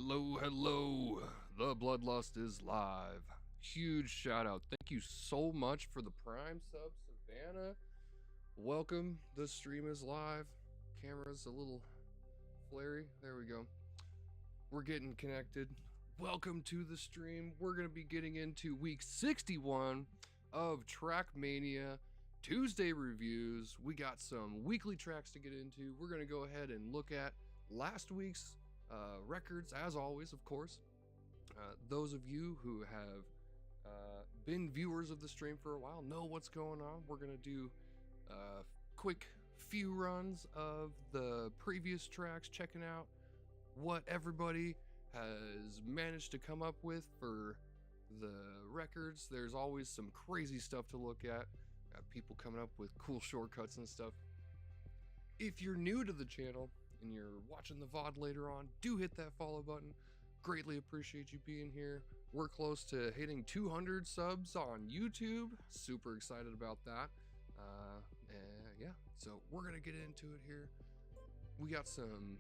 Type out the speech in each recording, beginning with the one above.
Hello, hello. The Bloodlust is live. Huge shout out. Thank you so much for the Prime sub, Savannah. Welcome. The stream is live. Camera's a little flary. There we go. We're getting connected. Welcome to the stream. We're going to be getting into week 61 of Trackmania Tuesday reviews. We got some weekly tracks to get into. We're going to go ahead and look at last week's records, as always, of course. Those of you who have been viewers of the stream for a while know what's going on. We're going to do quick few runs of the previous tracks, checking out what everybody has managed to come up with for the records. There's always some crazy stuff to look at. Got people coming up with cool shortcuts and stuff. If you're new to the channel and you're watching the VOD later on, do hit that follow button. Greatly appreciate you being here. We're close to hitting 200 subs on YouTube. Super excited about that. Yeah, so we're gonna get into it here. We got some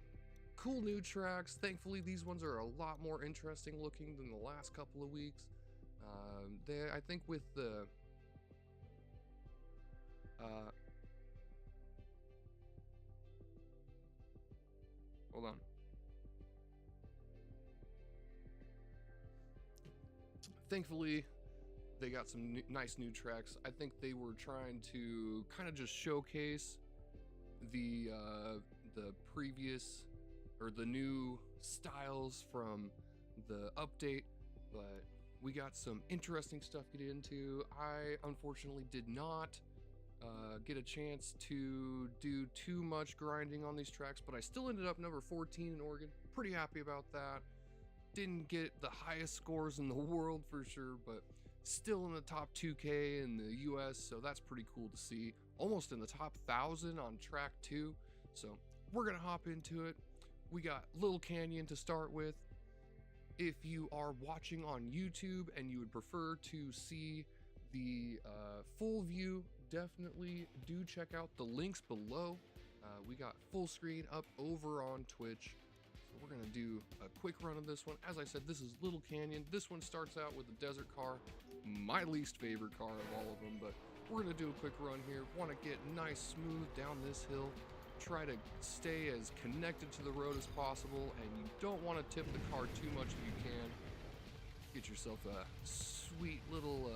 cool new tracks. Thankfully, these ones are a lot more interesting looking than the last couple of weeks. I think with the hold on. Thankfully, they got some nice new tracks. I think they were trying to kind of just showcase the previous or the new styles from the update, but we got some interesting stuff to get into. I unfortunately did not get a chance to do too much grinding on these tracks, but I still ended up number 14 in Oregon. Pretty happy about that. Didn't get the highest scores in the world for sure, but still in the top 2K in the US, so that's pretty cool to see. Almost in the top 1,000 on track 2. So we're gonna hop into it. We got Little Canyon to start with. If you are watching on YouTube and you would prefer to see the full view, definitely do check out the links below. We got full screen up over on Twitch. So we're gonna do a quick run of this one. As I said, this is Little Canyon. This one starts out with a desert car, my least favorite car of all of them, but we're gonna do a quick run here. Want to get nice smooth down this hill. Try to stay as connected to the road as possible, and you don't want to tip the car too much if you can. Get yourself a sweet little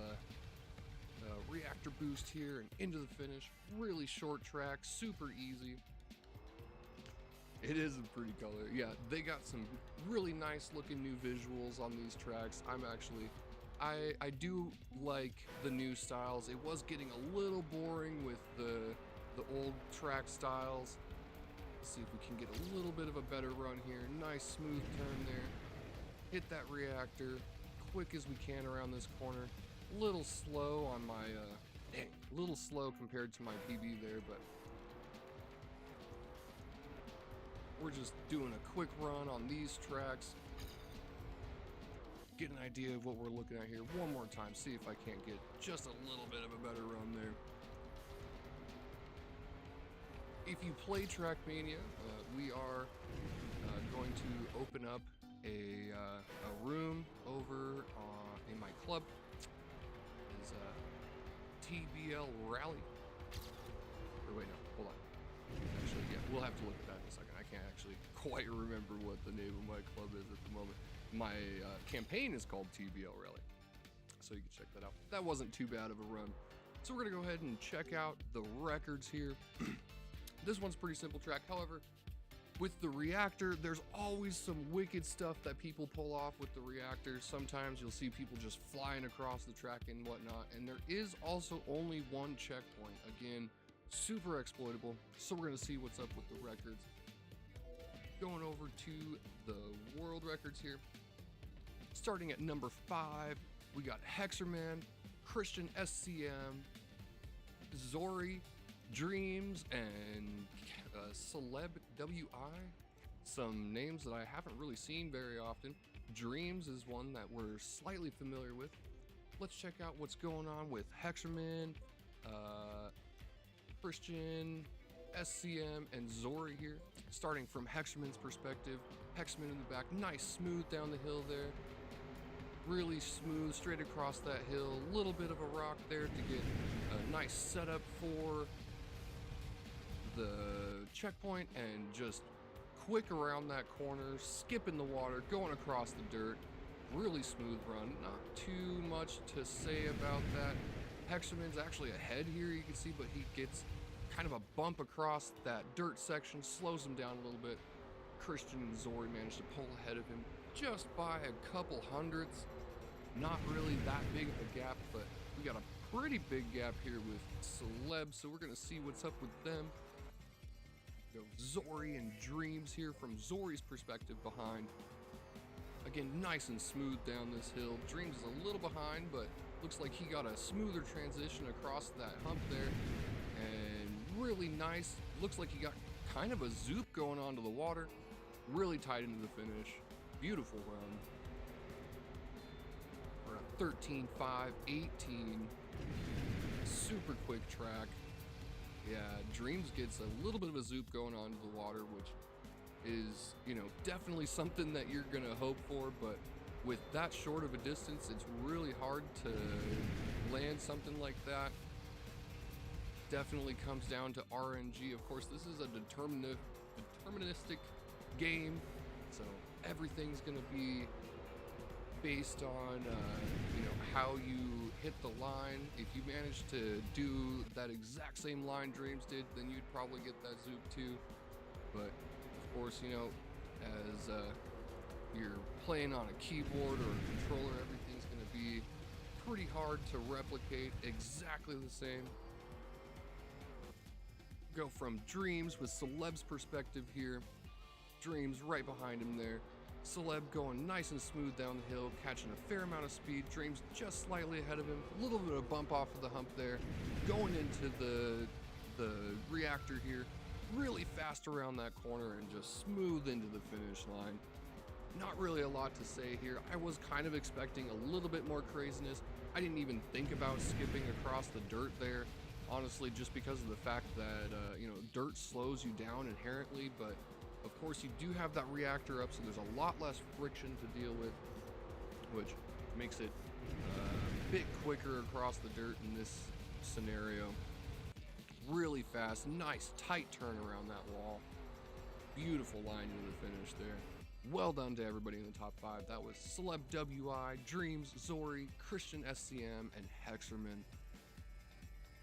reactor boost here and into the finish. Really short track, super easy. It is a pretty color. Yeah, they got some really nice looking new visuals on these tracks. I do like the new styles. It was getting a little boring with the old track styles. Let's see if we can get a little bit of a better run here. Nice smooth turn there. Hit that reactor quick as we can around this corner. Little slow on my little slow compared to my PB there, but we're just doing a quick run on these tracks. Get an idea of what we're looking at here one more time. See if I can't get just a little bit of a better run there. If you play Trackmania, we are going to open up a room over in my club. Is TBL Rally. Or wait, no, hold on. Actually, yeah, we'll have to look at that in a second. I can't actually quite remember what the name of my club is at the moment. My campaign is called TBL Rally, so you can check that out. That wasn't too bad of a run. So we're gonna go ahead and check out the records here. This one's pretty simple track. However, with the reactor, there's always some wicked stuff that people pull off with the reactor. Sometimes you'll see people just flying across the track and whatnot. And there is also only one checkpoint. Again, super exploitable. So we're gonna see what's up with the records. Going over to the world records here. Starting at number 5, we got Hexerman, Christian SCM, Zori, Dreams, and Celeb WI. Some names that I haven't really seen very often. Dreams is one that we're slightly familiar with. Let's check out what's going on with Hexerman, Christian, SCM, and Zori here. Starting from Hexerman's perspective, Hexerman in the back, nice smooth down the hill there. Really smooth, straight across that hill. A little bit of a rock there to get a nice setup for the checkpoint, and just quick around that corner, skipping the water, going across the dirt. Really smooth run, not too much to say about that. Hexerman's actually ahead here, you can see, but he gets kind of a bump across that dirt section, slows him down a little bit. Christian and Zori managed to pull ahead of him just by a couple hundredths. Not really that big of a gap, but we got a pretty big gap here with Celeb, so we're gonna see what's up with them. Go Zori and Dreams here from Zori's perspective behind. Again, nice and smooth down this hill. Dreams is a little behind, but looks like he got a smoother transition across that hump there. And really nice. Looks like he got kind of a zoop going onto the water. Really tight into the finish. Beautiful run. We're at 13.5, 18. Super quick track. Yeah, Dreams gets a little bit of a zoop going onto the water, which is, you know, definitely something that you're gonna hope for, but with that short of a distance, it's really hard to land something like that. Definitely comes down to RNG. Of course, this is a deterministic game, so everything's gonna be based on you know, how you hit the line. If you manage to do that exact same line Dreams did, then you'd probably get that zoop too. But of course, you know, as you're playing on a keyboard or a controller, everything's gonna be pretty hard to replicate exactly the same. Go from Dreams with Celeb's perspective here. Dreams right behind him there. Celeb going nice and smooth down the hill, catching a fair amount of speed. Dreams just slightly ahead of him. A little bit of bump off of the hump there. Going into the reactor here. Really fast around that corner and just smooth into the finish line. Not really a lot to say here. I was kind of expecting a little bit more craziness. I didn't even think about skipping across the dirt there, honestly, just because of the fact that you know, dirt slows you down inherently, but of course you do have that reactor up, so there's a lot less friction to deal with, which makes it a bit quicker across the dirt in this scenario. Really fast, nice tight turn around that wall. Beautiful line into the finish there. Well done to everybody in the top 5. That was Celeb WI, Dreams, Zori, Christian SCM, and Hexerman.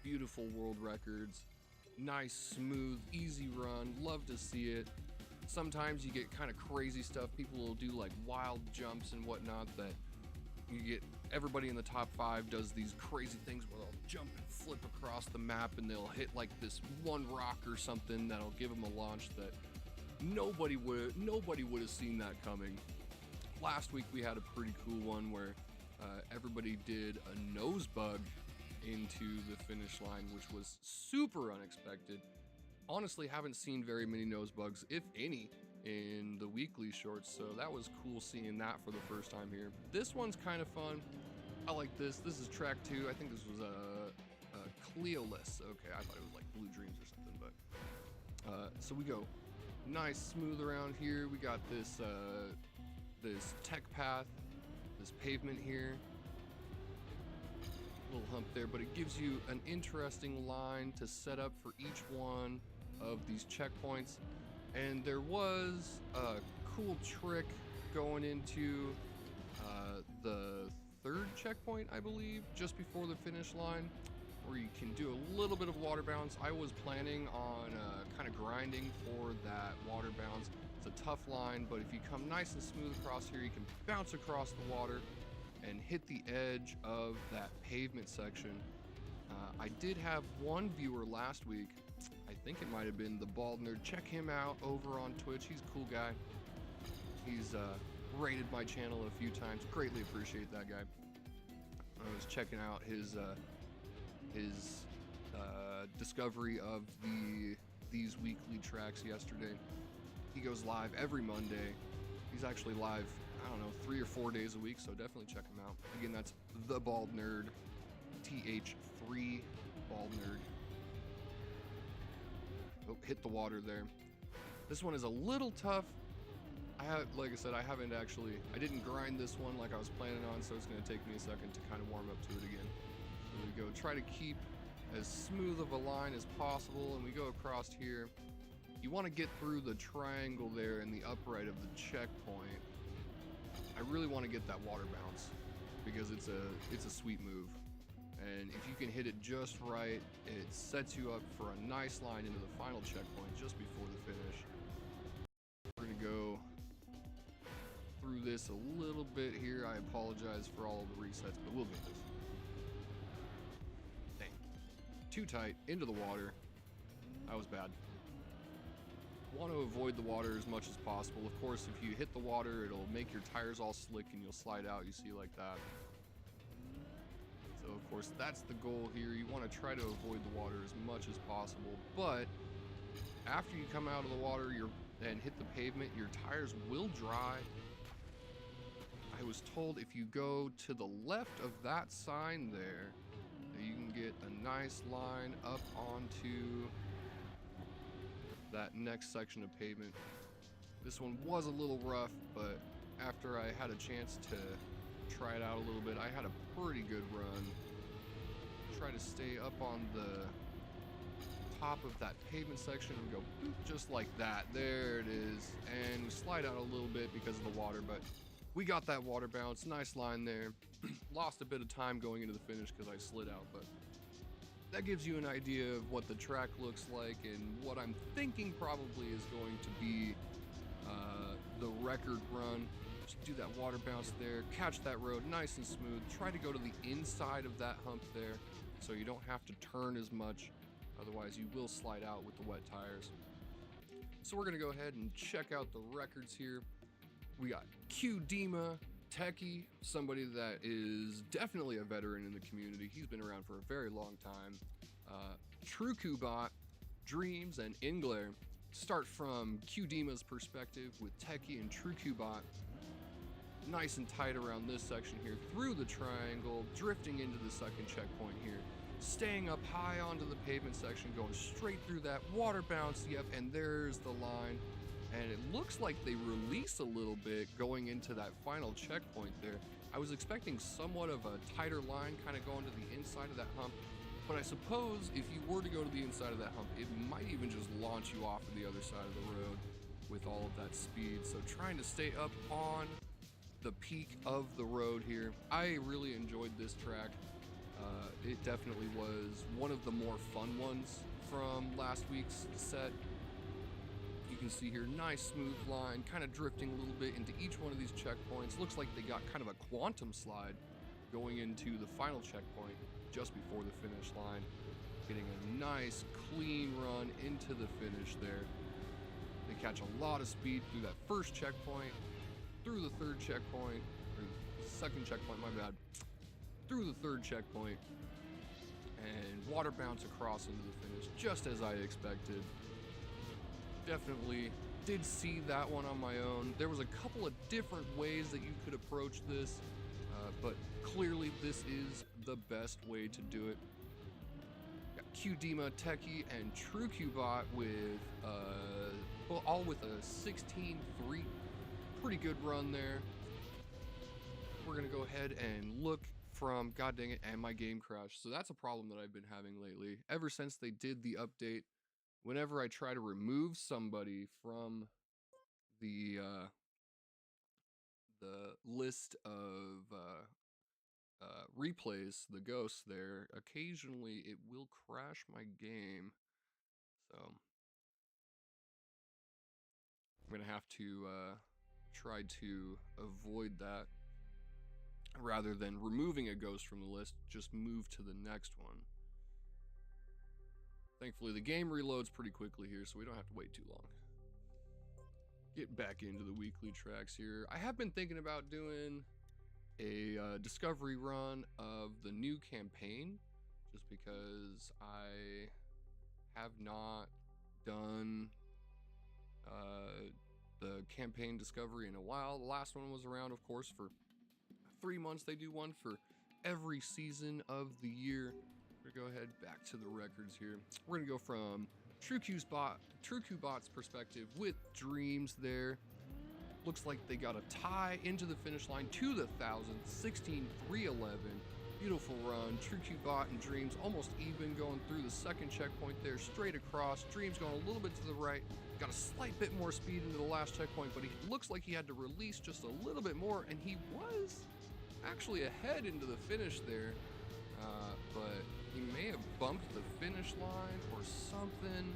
Beautiful world records. Nice, smooth, easy run. Love to see it. Sometimes you get kind of crazy stuff. People will do like wild jumps and whatnot that you get. Everybody in the top 5 does these crazy things where they'll jump and flip across the map, and they'll hit like this one rock or something that'll give them a launch that nobody would have seen that coming. Last week we had a pretty cool one where everybody did a nose bug into the finish line, which was super unexpected. Honestly, haven't seen very many nose bugs, if any, in the weekly shorts, so that was cool seeing that for the first time here. This one's kind of fun. I like this. This is track 2. I think this was a Cleolus. Okay, I thought it was like Blue Dreams or something, but so we go nice smooth around here. We got this this tech path, this pavement here. Little hump there, but it gives you an interesting line to set up for each one of these checkpoints. And there was a cool trick going into the 3rd checkpoint, I believe, just before the finish line, where you can do a little bit of water bounce. I was planning on kind of grinding for that water bounce. It's a tough line, but if you come nice and smooth across here, you can bounce across the water and hit the edge of that pavement section. I did have one viewer last week, I think it might have been the Bald Nerd. Check him out over on Twitch. He's a cool guy. He's rated my channel a few times. Greatly appreciate that guy. I was checking out his discovery of these weekly tracks yesterday. He goes live every Monday. He's actually live, I don't know, 3 or 4 days a week, so definitely check him out. Again, that's the Bald Nerd, TH3 Bald Nerd. Oh, hit the water there. This one is a little tough. Like I said, I didn't grind this one like I was planning on, so it's going to take me a second to kind of warm up to it again. So we go try to keep as smooth of a line as possible, and we go across here. You want to get through the triangle there in the upright of the checkpoint. I really want to get that water bounce because it's a sweet move. And if you can hit it just right, it sets you up for a nice line into the final checkpoint just before the finish. We're gonna go through this a little bit here. I apologize for all of the resets, but we'll get this. Dang. Too tight, into the water. That was bad. Want to avoid the water as much as possible. Of course, if you hit the water, it'll make your tires all slick and you'll slide out, you see, like that. So of course that's the goal here. You want to try to avoid the water as much as possible, but after you come out of the water and hit the pavement, your tires will dry. I was told if you go to the left of that sign there, you can get a nice line up onto that next section of pavement. This one was a little rough, but after I had a chance to try it out a little bit, I had a pretty good run. Try to stay up on the top of that pavement section and go boop, just like that. There it is. And we slide out a little bit because of the water, but we got that water bounce. Nice line there. Lost a bit of time going into the finish because I slid out, but that gives you an idea of what the track looks like and what I'm thinking probably is going to be the record run. Just do that water bounce there, catch that road nice and smooth, try to go to the inside of that hump there so you don't have to turn as much, otherwise you will slide out with the wet tires. So we're gonna go ahead and check out the records here. We got Q-Dima, Techie, somebody that is definitely a veteran in the community. He's been around for a very long time. TrueCubot, Dreams, and Ingler. Start from Q-Dima's perspective with Techie and TrueCubot. Nice and tight around this section here, through the triangle, drifting into the second checkpoint here, staying up high onto the pavement section, going straight through that water bounce. Yep, and there's the line. And it looks like they release a little bit going into that final checkpoint there. I was expecting somewhat of a tighter line kind of going to the inside of that hump, but I suppose if you were to go to the inside of that hump, it might even just launch you off to the other side of the road with all of that speed. So trying to stay up on the peak of the road here. I really enjoyed this track. It definitely was one of the more fun ones from last week's set. You can see here, nice smooth line, kind of drifting a little bit into each one of these checkpoints. Looks like they got kind of a quantum slide going into the final checkpoint just before the finish line. Getting a nice clean run into the finish there. They catch a lot of speed through that first checkpoint, through the third checkpoint, or second checkpoint, my bad, through the third checkpoint, and water bounce across into the finish, just as I expected. Definitely did see that one on my own. There was a couple of different ways that you could approach this, but clearly this is the best way to do it. Got Q-Dima, Techie, and TrueCubot with all with a 16-3. Pretty good run there. We're gonna go ahead and look from, god dang it, and my game crashed. So that's a problem that I've been having lately. Ever since they did the update, whenever I try to remove somebody from the list of replays, the ghosts there, occasionally it will crash my game. So I'm gonna have to try to avoid that. Rather than removing a ghost from the list, just move to the next one. Thankfully, the game reloads pretty quickly here, so we don't have to wait too long. Get back into the weekly tracks here. I have been thinking about doing a discovery run of the new campaign, just because I have not done the campaign discovery in a while. The last one was around, of course, for 3 months. They do one for every season of the year. We're gonna go ahead back to the records here. We're gonna go from TrueQBot's perspective with Dreams there. Looks like they got a tie into the finish line to the 1,000, 16.311. Beautiful run. TrueQBot and Dreams almost even going through the second checkpoint there, straight across. Dreams going a little bit to the right. Got a slight bit more speed into the last checkpoint, but he looks like he had to release just a little bit more, and he was actually ahead into the finish there. But he may have bumped the finish line or something.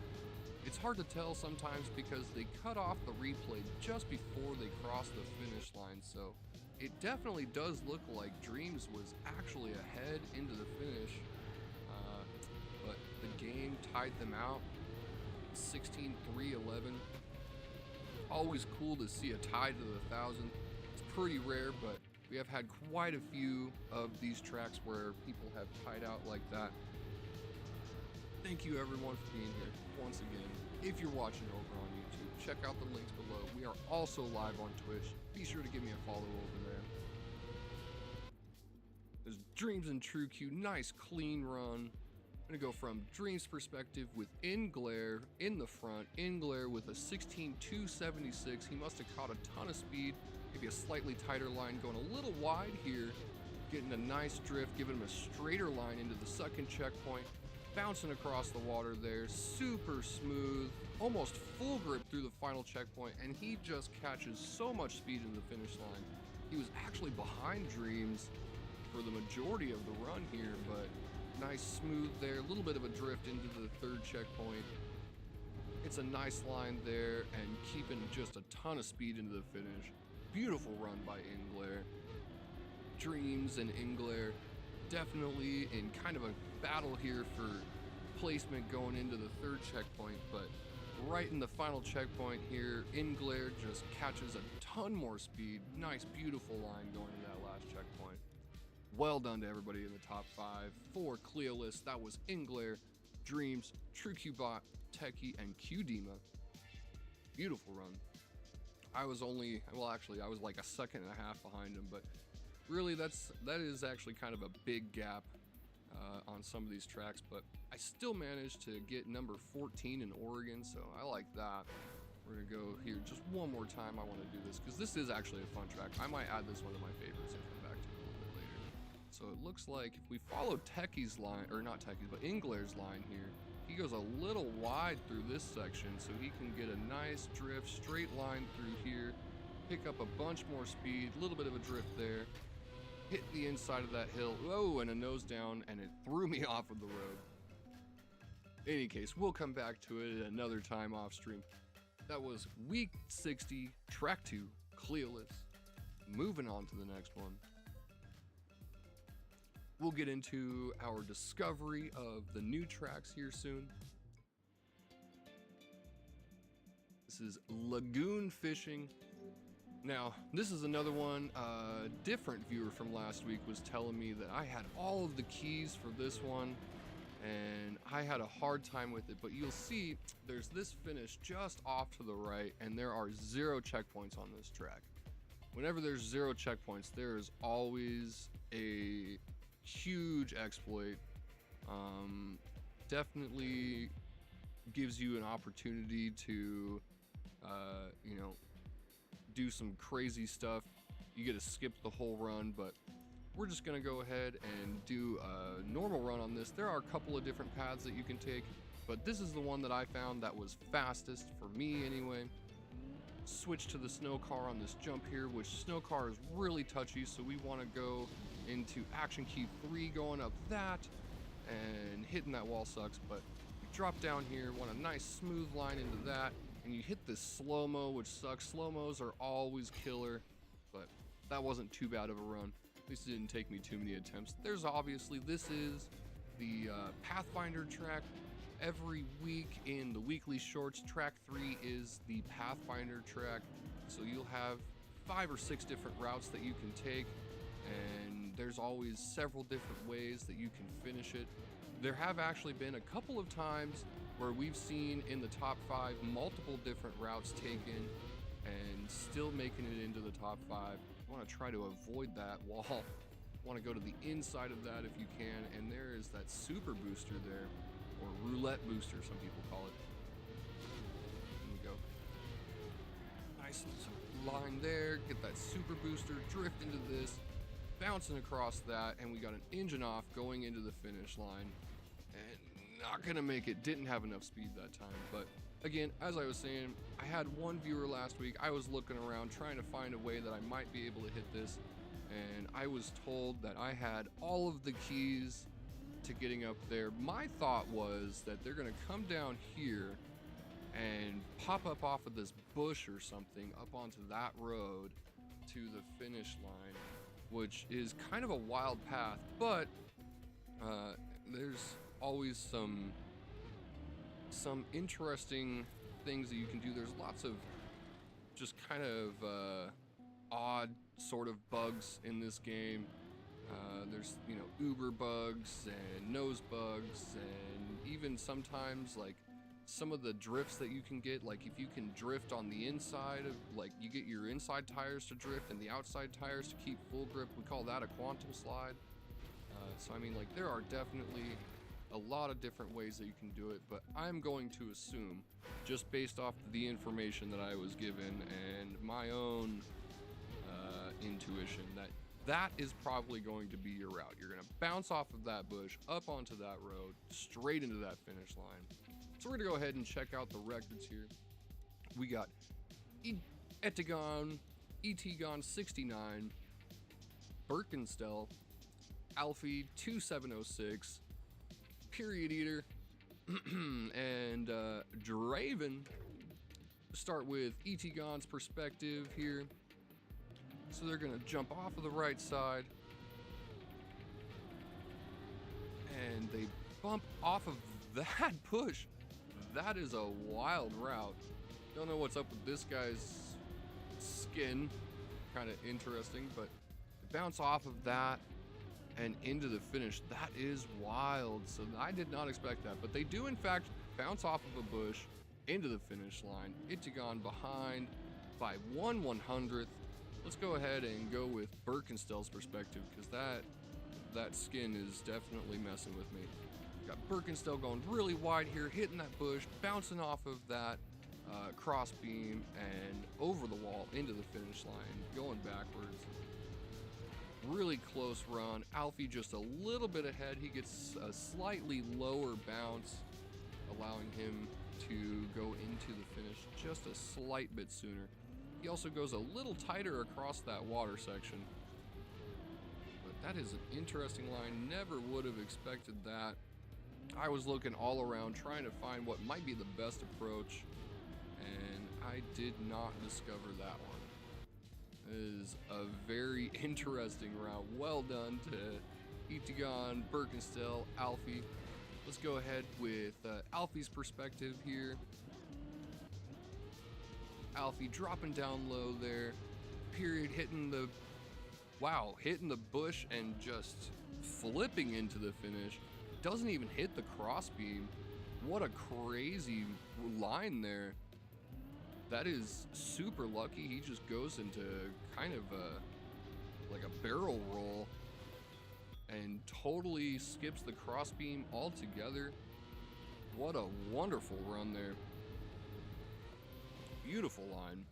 It's hard to tell sometimes because they cut off the replay just before they crossed the finish line, so it definitely does look like Dreams was actually ahead into the finish, but the game tied them out, 16.311. Always cool to see a tie to the 1,000. It's pretty rare, but we have had quite a few of these tracks where people have tied out like that. Thank you everyone for being here once again. If you're watching over on YouTube, check out the links below. We are also live on Twitch. Be sure to give me a follow over there. There's Dreams and TrueQ, nice clean run. I'm gonna go from Dreams perspective with Inglare in the front. Inglare with a 16.276. He must have caught a ton of speed. Maybe a slightly tighter line, going a little wide here. Getting a nice drift, giving him a straighter line into the second checkpoint. Bouncing across the water there, super smooth, almost full grip through the final checkpoint, and he just catches so much speed in the finish line. He was actually behind Dreams for the majority of the run here, but nice smooth there, a little bit of a drift into the third checkpoint. It's a nice line there and keeping just a ton of speed into the finish. Beautiful run by Inglare. Dreams and Inglare definitely in kind of a battle here for placement going into the third checkpoint, but right in the final checkpoint here, Inglare just catches a ton more speed. Nice, beautiful line going to that last checkpoint. Well done to everybody in the top 5. For Cleolist, that was Inglare, Dreams, TrueQBot, Techie, and QDima. Beautiful run. I was like a second and a half behind him, but really that is actually kind of a big gap on some of these tracks, but I still managed to get number 14 in Oregon, so I like that. We're gonna go here just one more time. I want to do this because this is actually a fun track. I might add this one to my favorites and come back to it a little bit later. So it looks like if we follow Techie's line, or not Techie's, but Inglare's line here, he goes a little wide through this section, so he can get a nice drift, straight line through here, pick up a bunch more speed, a little bit of a drift there, hit the inside of that hill, whoa, and a nose down, and it threw me off of the road. In any case, we'll come back to it at another time off stream. That was week 60, track 2, Cleolist. Moving on to the next one. We'll get into our discovery of the new tracks here soon. This is Lagoon Fishing. Now, this is another one. A different viewer from last week was telling me that I had all of the keys for this one, and I had a hard time with it, but you'll see there's this finish just off to the right, and there are 0 checkpoints on this track. Whenever there's 0 checkpoints, there is always a huge exploit. Definitely gives you an opportunity to do some crazy stuff. You get to skip the whole run, but we're just gonna go ahead and do a normal run on this. There are a couple of different paths that you can take, but this is the one that I found that was fastest for me anyway. Switch to the snow car on this jump here, which snow car is really touchy, so we want to go into action key 3, going up that, and hitting that wall sucks, but you drop down here, want a nice smooth line into that, and you hit this slow-mo, which sucks. Slow-mos are always killer, but that wasn't too bad of a run. At least it didn't take me too many attempts. There's obviously, this is the Pathfinder track. Every week in the weekly shorts, track 3 is the Pathfinder track. So you'll have 5 or 6 different routes that you can take, and there's always several different ways that you can finish it. There have actually been a couple of times where we've seen in the top 5 multiple different routes taken and still making it into the top 5. You want to try to avoid that wall. Want to go to the inside of that if you can, and there is that super booster there, or roulette booster some people call it. Nice line there, get that super booster, drift into this, bouncing across that, and we got an engine off going into the finish line. And not gonna make it, didn't have enough speed that time. But again, as I was saying, I had one viewer last week. I was looking around trying to find a way that I might be able to hit this, and I was told that I had all of the keys to getting up there. My thought was that they're gonna come down here and pop up off of this bush or something up onto that road to the finish line, which is kind of a wild path, but there's always some interesting things that you can do. There's lots of just kind of odd sort of bugs in this game. There's, you know, uber bugs and nose bugs, and even sometimes like some of the drifts that you can get, like if you can drift on the inside of, like, you get your inside tires to drift and the outside tires to keep full grip, we call that a quantum slide. So I mean, like, there are definitely a lot of different ways that you can do it, but I'm going to assume, just based off the information that I was given and my own intuition, that that is probably going to be your route. You're going to bounce off of that bush, up onto that road, straight into that finish line. So we're going to go ahead and check out the records here. We got Etigon 69, Birkenstel, Alfie 2706, Period Eater, and Draven. Start with Etigon's perspective here. So they're gonna jump off of the right side, and they bump off of that push. That is a wild route. Don't know what's up with this guy's skin. Kind of interesting, but bounce off of that and into the finish. That is wild. So I did not expect that, but they do in fact bounce off of a bush into the finish line. Itigon behind by 1/100th. Let's go ahead and go with Birkenstel's perspective, because that skin is definitely messing with me. Got Birkenstel going really wide here, hitting that bush, bouncing off of that cross beam and over the wall into the finish line, going backwards. Really close run. Alfie just a little bit ahead. He gets a slightly lower bounce, allowing him to go into the finish just a slight bit sooner. He also goes a little tighter across that water section. But that is an interesting line. Never would have expected that. I was looking all around trying to find what might be the best approach, and I did not discover that one. It is a very interesting route. Well done to Etigon, Birkenstel, Alfie. Let's go ahead with Alfie's perspective here. Alfie dropping down low there. Period hitting the bush and just flipping into the finish. Doesn't even hit the crossbeam. What a crazy line there. That is super lucky. He just goes into kind of like a barrel roll and totally skips the crossbeam altogether. What a wonderful run there. Beautiful line.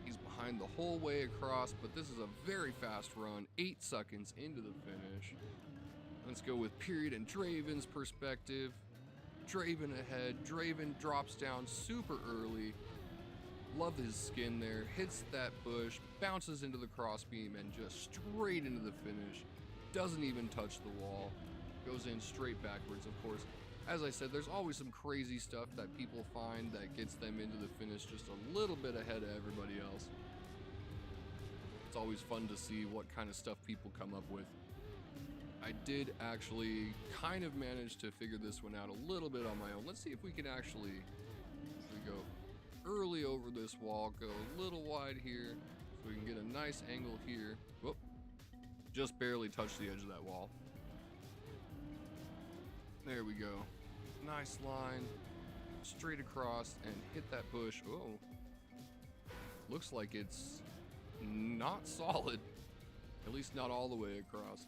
He's behind the whole way across, but this is a very fast run. 8 seconds into the finish. Let's go with Period and Draven's perspective. Draven ahead. Draven drops down super early. Love his skin there. Hits that bush, bounces into the crossbeam, and just straight into the finish. Doesn't even touch the wall. Goes in straight backwards, of course. As I said, there's always some crazy stuff that people find that gets them into the finish just a little bit ahead of everybody else. It's always fun to see what kind of stuff people come up with. I did actually kind of manage to figure this one out a little bit on my own. Let's see if we can actually go early over this wall, go a little wide here, so we can get a nice angle here. Whoop. Just barely touch the edge of that wall. There we go. Nice line, straight across and hit that bush. Oh, looks like it's not solid, at least not all the way across.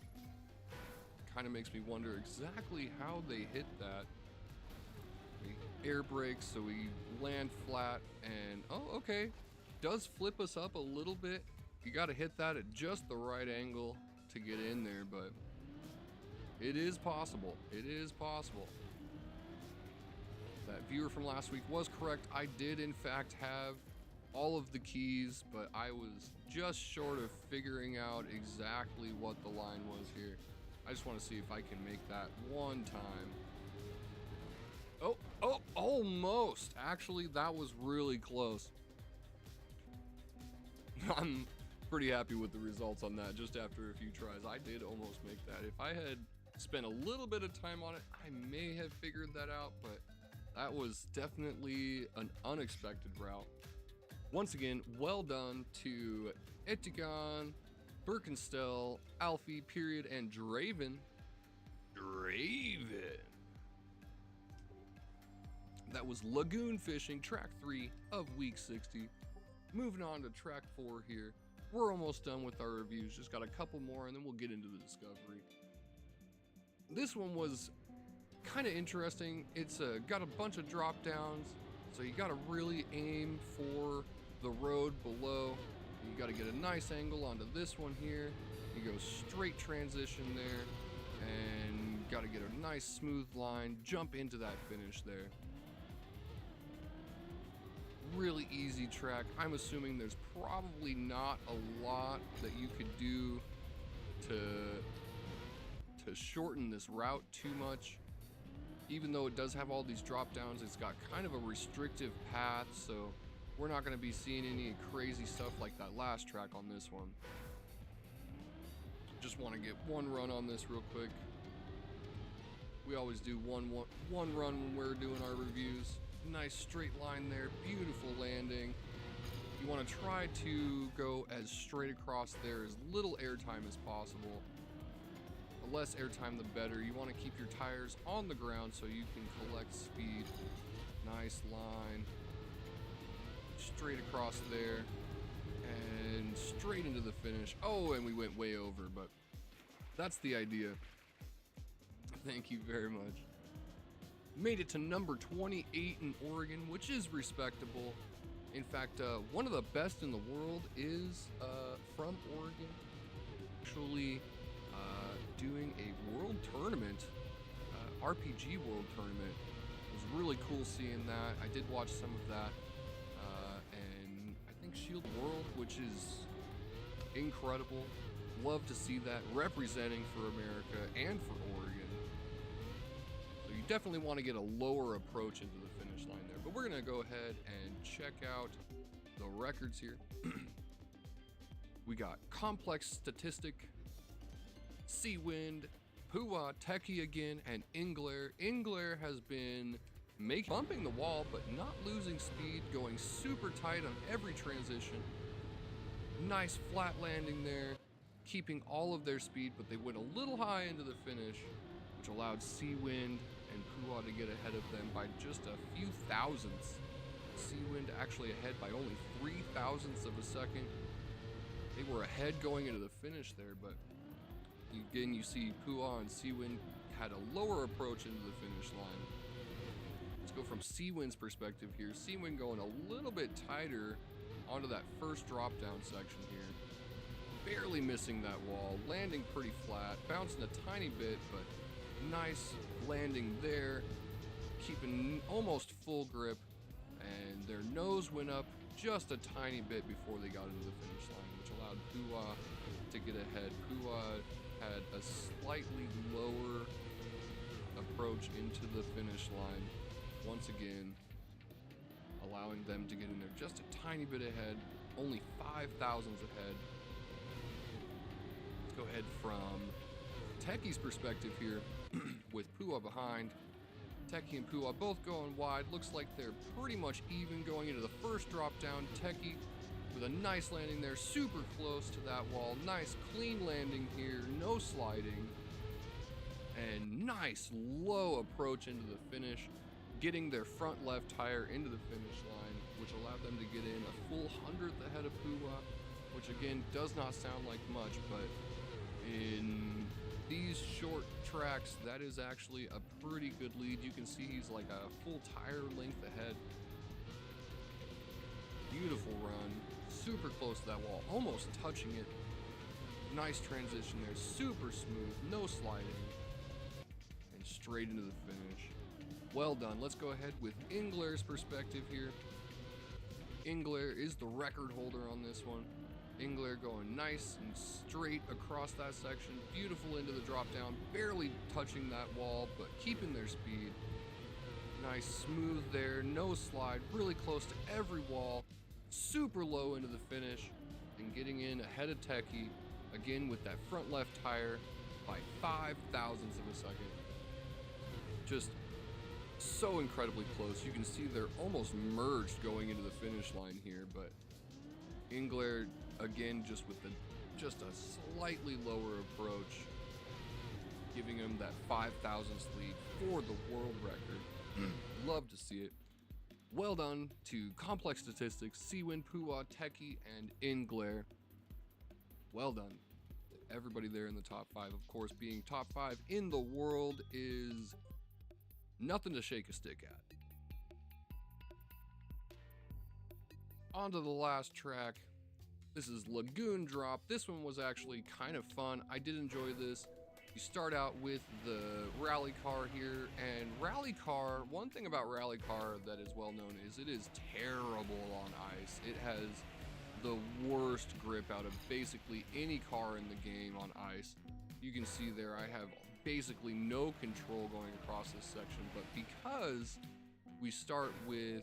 Kind of makes me wonder exactly how they hit that. air brakes, so we land flat, and oh, okay, does flip us up a little bit. You got to hit that at just the right angle to get in there, but it is possible. It is possible. That viewer from last week was correct. I did in fact have all of the keys, but I was just short of figuring out exactly what the line was here. I just want to see if I can make that one time. Oh, almost. Actually, that was really close. I'm pretty happy with the results on that just after a few tries. I did almost make that. If I had spent a little bit of time on it, I may have figured that out, but that was definitely an unexpected route. Once again, well done to Etigon, Birkenstell, Alfie, Period, and Draven. That was Lagoon Fishing, track 3 of week 60. Moving on to track 4 here. We're almost done with our reviews, just got a couple more and then we'll get into the discovery. This one was kind of interesting. It's got a bunch of drop downs, so you got to really aim for the road below. You got to get a nice angle onto this one here. You go straight transition there and got to get a nice smooth line, jump into that finish there. Really easy track. I'm assuming there's probably not a lot that you could do to shorten this route too much. Even though it does have all these drop downs, it's got kind of a restrictive path, so we're not going to be seeing any crazy stuff like that last track on this one. Just want to get one run on this real quick. We always do one run when we're doing our reviews. Nice straight line there, beautiful landing. You want to try to go as straight across there, as little airtime as possible. The less airtime, the better. You want to keep your tires on the ground so you can collect speed. Nice line. Straight across there. And straight into the finish. Oh, and we went way over, but that's the idea. Thank you very much. Made it to number 28 in Oregon, which is respectable. In fact, one of the best in the world is from Oregon. Actually, doing a world tournament, RPG world tournament. It was really cool seeing that. I did watch some of that, and I think Shield World, which is incredible. Love to see that representing for America and for Oregon. So you definitely want to get a lower approach into the finish line there. But we're gonna go ahead and check out the records here. We got Complex Statistic, Seawind, Pua, Techie again, and Ingler. Ingler has been bumping the wall, but not losing speed, going super tight on every transition. Nice flat landing there, keeping all of their speed, but they went a little high into the finish, which allowed Seawind and Pua to get ahead of them by just a few thousandths. Seawind actually ahead by only 3 thousandths of a second. They were ahead going into the finish there, but again, you see Pua and Seawind had a lower approach into the finish line. Let's go from Seawind's perspective here. Seawind going a little bit tighter onto that first drop down section here. Barely missing that wall, landing pretty flat, bouncing a tiny bit, but nice landing there, keeping almost full grip, and their nose went up just a tiny bit before they got into the finish line, which allowed Pua to get ahead. Pua had a slightly lower approach into the finish line, once again allowing them to get in there just a tiny bit ahead, only 5 thousandths ahead. Let's go ahead from Techie's perspective here with Pua behind. Techie and Pua both going wide. Looks like they're pretty much even going into the first drop down. Techie with a nice landing there, super close to that wall. Nice clean landing here, no sliding. And nice low approach into the finish, getting their front left tire into the finish line, which allowed them to get in a full 100th ahead of Pua, which again does not sound like much, but in these short tracks, that is actually a pretty good lead. You can see he's like a full tire length ahead. Beautiful run, super close to that wall, almost touching it. Nice transition there, super smooth, no sliding, and straight into the finish. Well done. Let's go ahead with Ingler's perspective here. Ingler is the record holder on this one. Ingler going nice and straight across that section, beautiful into the drop down, barely touching that wall, but keeping their speed. Nice, smooth there, no slide, really close to every wall, super low into the finish, and getting in ahead of Techie, again with that front left tire by 5 thousandths of a second. Just so incredibly close. You can see they're almost merged going into the finish line here, but Ingler again just with a slightly lower approach, giving him that 5 thousandths lead for the world record. Love to see it. Well done to Complex Statistics, Seawin, Puwa, Techie, and Ingler. Well done to everybody there in the top 5. Of course, being top 5 in the world is nothing to shake a stick at. On to the last track. This is Lagoon Drop. This one was actually kind of fun. I did enjoy this. You start out with the rally car here, and rally car, one thing about rally car that is well known is it is terrible on ice. It has the worst grip out of basically any car in the game on ice. You can see there I have basically no control going across this section, but because we start with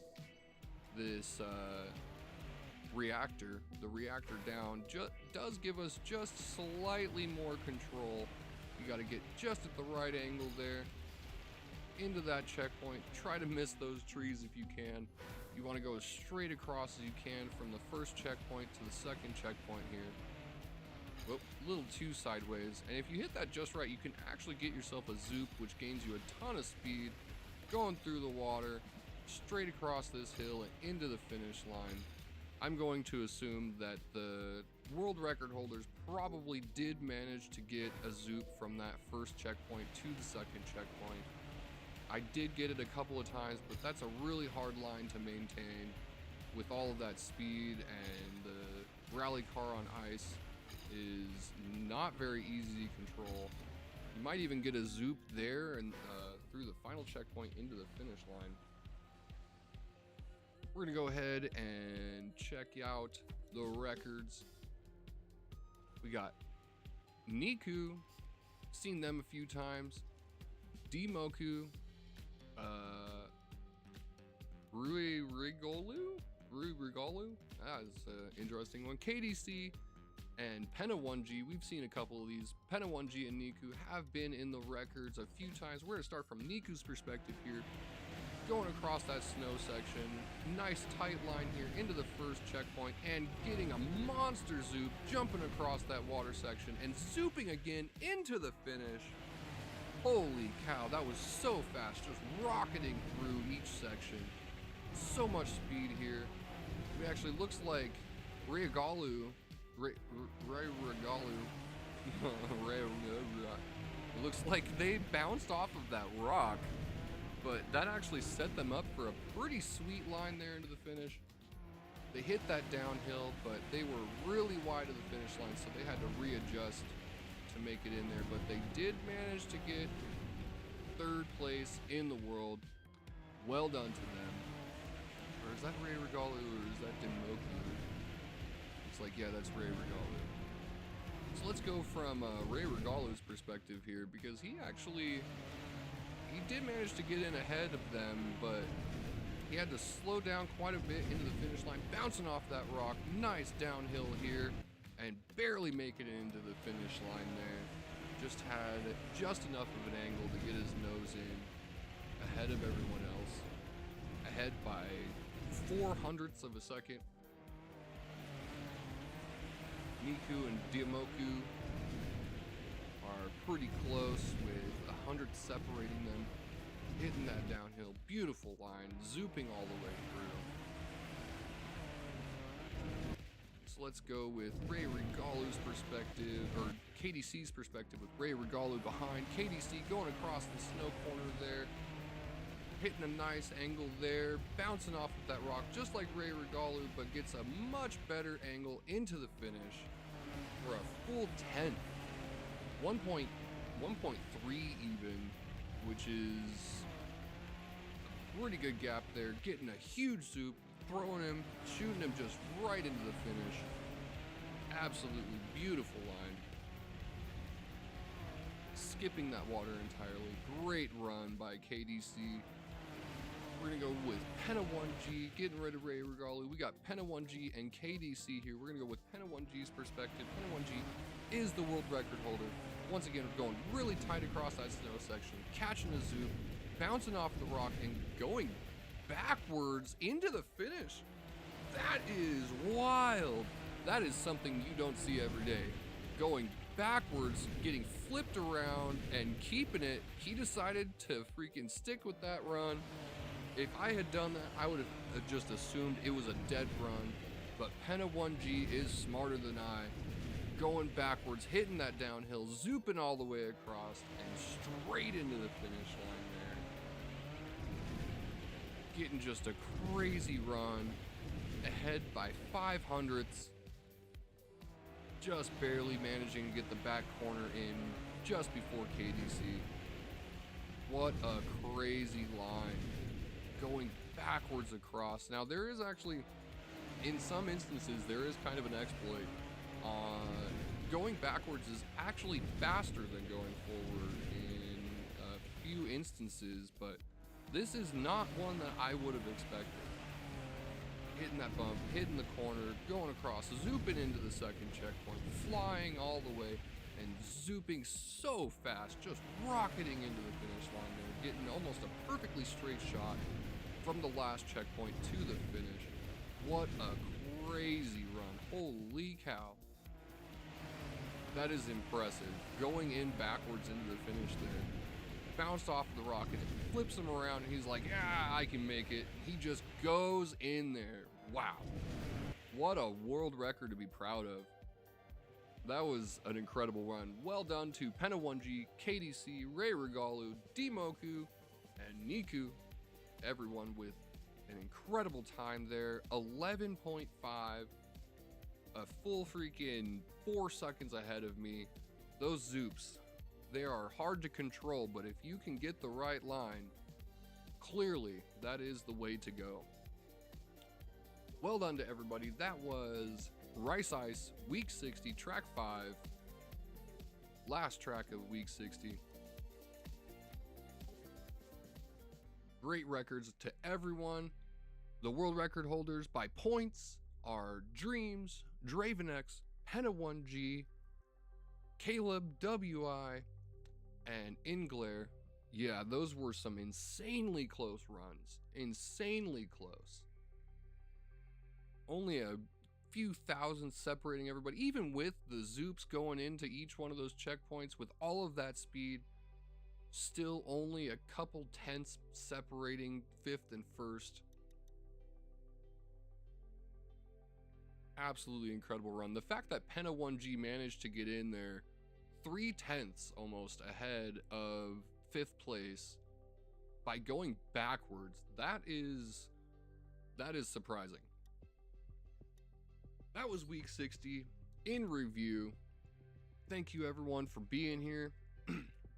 this reactor, the reactor down does give us just slightly more control. You got to get just at the right angle there into that checkpoint. Try to miss those trees if you can. You want to go as straight across as you can from the first checkpoint to the second checkpoint here. Whoop, a little too sideways, and if you hit that just right, you can actually get yourself a zoop, which gains you a ton of speed going through the water straight across this hill and into the finish line. I'm going to assume that the world record holders probably did manage to get a zoop from that first checkpoint to the second checkpoint. I did get it a couple of times, but that's a really hard line to maintain with all of that speed, and the rally car on ice is not very easy to control. You might even get a zoop there and through the final checkpoint into the finish line. We're gonna go ahead and check out the records. We got Niku, seen them a few times. Dimoku, Rui Rigolu, that's an interesting one. KDC and Penna 1G, we've seen a couple of these. Penna 1G and Niku have been in the records a few times. We're gonna start from Niku's perspective here. Going across that snow section, nice tight line here into the first checkpoint, and getting a monster zoop, jumping across that water section and zooping again into the finish. Holy cow, that was so fast, just rocketing through each section. So much speed here. It actually looks like Regalu, it looks like they bounced off of that rock. But that actually set them up for a pretty sweet line there into the finish. They hit that downhill, but they were really wide of the finish line, so they had to readjust to make it in there. But they did manage to get 3rd place in the world. Well done to them. Or is that Ray Regalu, or is that Dimoku? It's like, yeah, that's Ray Regalu. So let's go from Ray Regalu's perspective here, because he did manage to get in ahead of them, but he had to slow down quite a bit into the finish line, bouncing off that rock. Nice downhill here, and barely making it into the finish line there. Just had just enough of an angle to get his nose in ahead of everyone else. Ahead by 0.04 of a second. Niku and Dimoku are pretty close with 100 separating them, hitting that downhill, beautiful line, zooping all the way through. So let's go with Ray Regalu's perspective, or KDC's perspective with Ray Regalu behind. KDC going across the snow corner there, hitting a nice angle there, bouncing off of that rock just like Ray Regalu, but gets a much better angle into the finish for a full 10th. 1.3 even, which is a pretty good gap there. Getting a huge zoop, throwing him, shooting him just right into the finish. Absolutely beautiful line. Skipping that water entirely. Great run by KDC. We're gonna go with Penna 1G, getting rid of Ray Regalu. We got Penna 1G and KDC here. We're gonna go with Penna 1G's perspective. Penna 1G is the world record holder. Once again, we're going really tight across that snow section, catching a zoop, bouncing off the rock, and going backwards into the finish. That is wild. That is something you don't see every day. Going backwards, getting flipped around, and keeping it. He decided to freaking stick with that run. If I had done that, I would have just assumed it was a dead run. But Penna 1G is smarter than I. Going backwards, hitting that downhill, zooping all the way across, and straight into the finish line there. Getting just a crazy run, ahead by 500ths. Just barely managing to get the back corner in just before KDC. What a crazy line. Going backwards across. Now there is actually, in some instances, there is kind of an exploit. Going backwards is actually faster than going forward in a few instances, but this is not one that I would have expected. Hitting that bump, hitting the corner, going across, zooping into the second checkpoint, flying all the way, and zooping so fast, just rocketing into the finish line there, getting almost a perfectly straight shot from the last checkpoint to the finish. What a crazy run. Holy cow. That is impressive. Going in backwards into the finish there. Bounced off of the rocket, it flips him around, and he's like, yeah, I can make it. He just goes in there. Wow. What a world record to be proud of. That was an incredible run. Well done to Penna 1G, KDC, Ray Regalu, Dmoku, and Niku. Everyone with an incredible time there. 11.5. A full freaking 4 seconds ahead of me. Those zoops, they are hard to control, but if you can get the right line, clearly that is the way to go. Well done to everybody. That was Rice Ice Week 60, Track 5. Last track of Week 60. Great records to everyone. The world record holders by points are Dreams, Dravenex, Penna 1G, Caleb, WI, and Inglair. Yeah, those were some insanely close runs. Insanely close. Only a few thousand separating everybody. Even with the zoops going into each one of those checkpoints with all of that speed, still only a couple tenths separating 5th and 1st. Absolutely incredible run. The fact that Penna 1G managed to get in there 3/10 almost ahead of 5th place by going backwards, that is surprising. That was Week 60 in review. Thank you everyone for being here.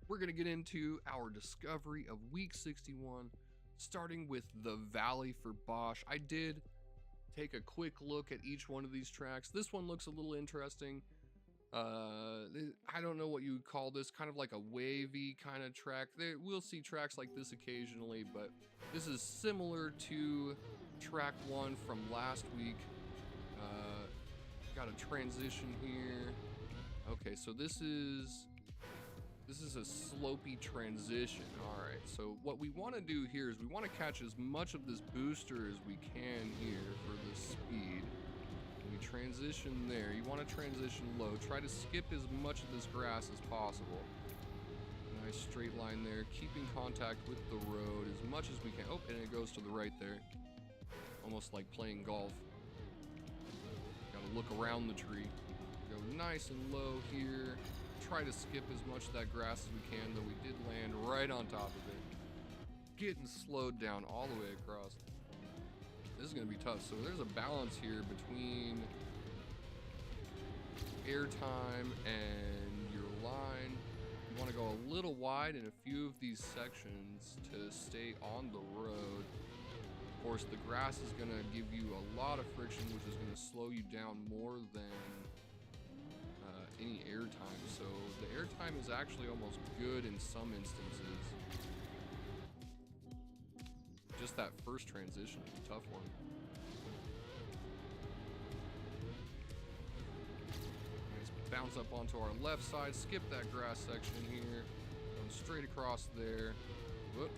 We're going to get into our discovery of Week 61, starting with the Valley for Bosch. I did take a quick look at each one of these tracks. This one looks a little interesting. I don't know what you would call this, kind of like a wavy kind of track. We'll see tracks like this occasionally, but this is similar to track 1 from last week. Got a transition here. Okay, so this is a slopey transition. All right, so what we want to do here is we want to catch as much of this booster as we can here for the speed. We transition there. You want to transition low. Try to skip as much of this grass as possible. Nice straight line there. Keeping contact with the road as much as we can. Oh, and it goes to the right there. Almost like playing golf. Got to look around the tree. Go nice and low here. try to skip as much of that grass as we can, though we did land right on top of it. Getting slowed down all the way across. This is going to be tough. So there's a balance here between airtime and your line. You want to go a little wide in a few of these sections to stay on the road. Of course, the grass is going to give you a lot of friction, which is going to slow you down more than any airtime. So the airtime is actually almost good in some instances. Just that first transition is a tough one. Let's bounce up onto our left side, skip that grass section here, going straight across there. Whoop.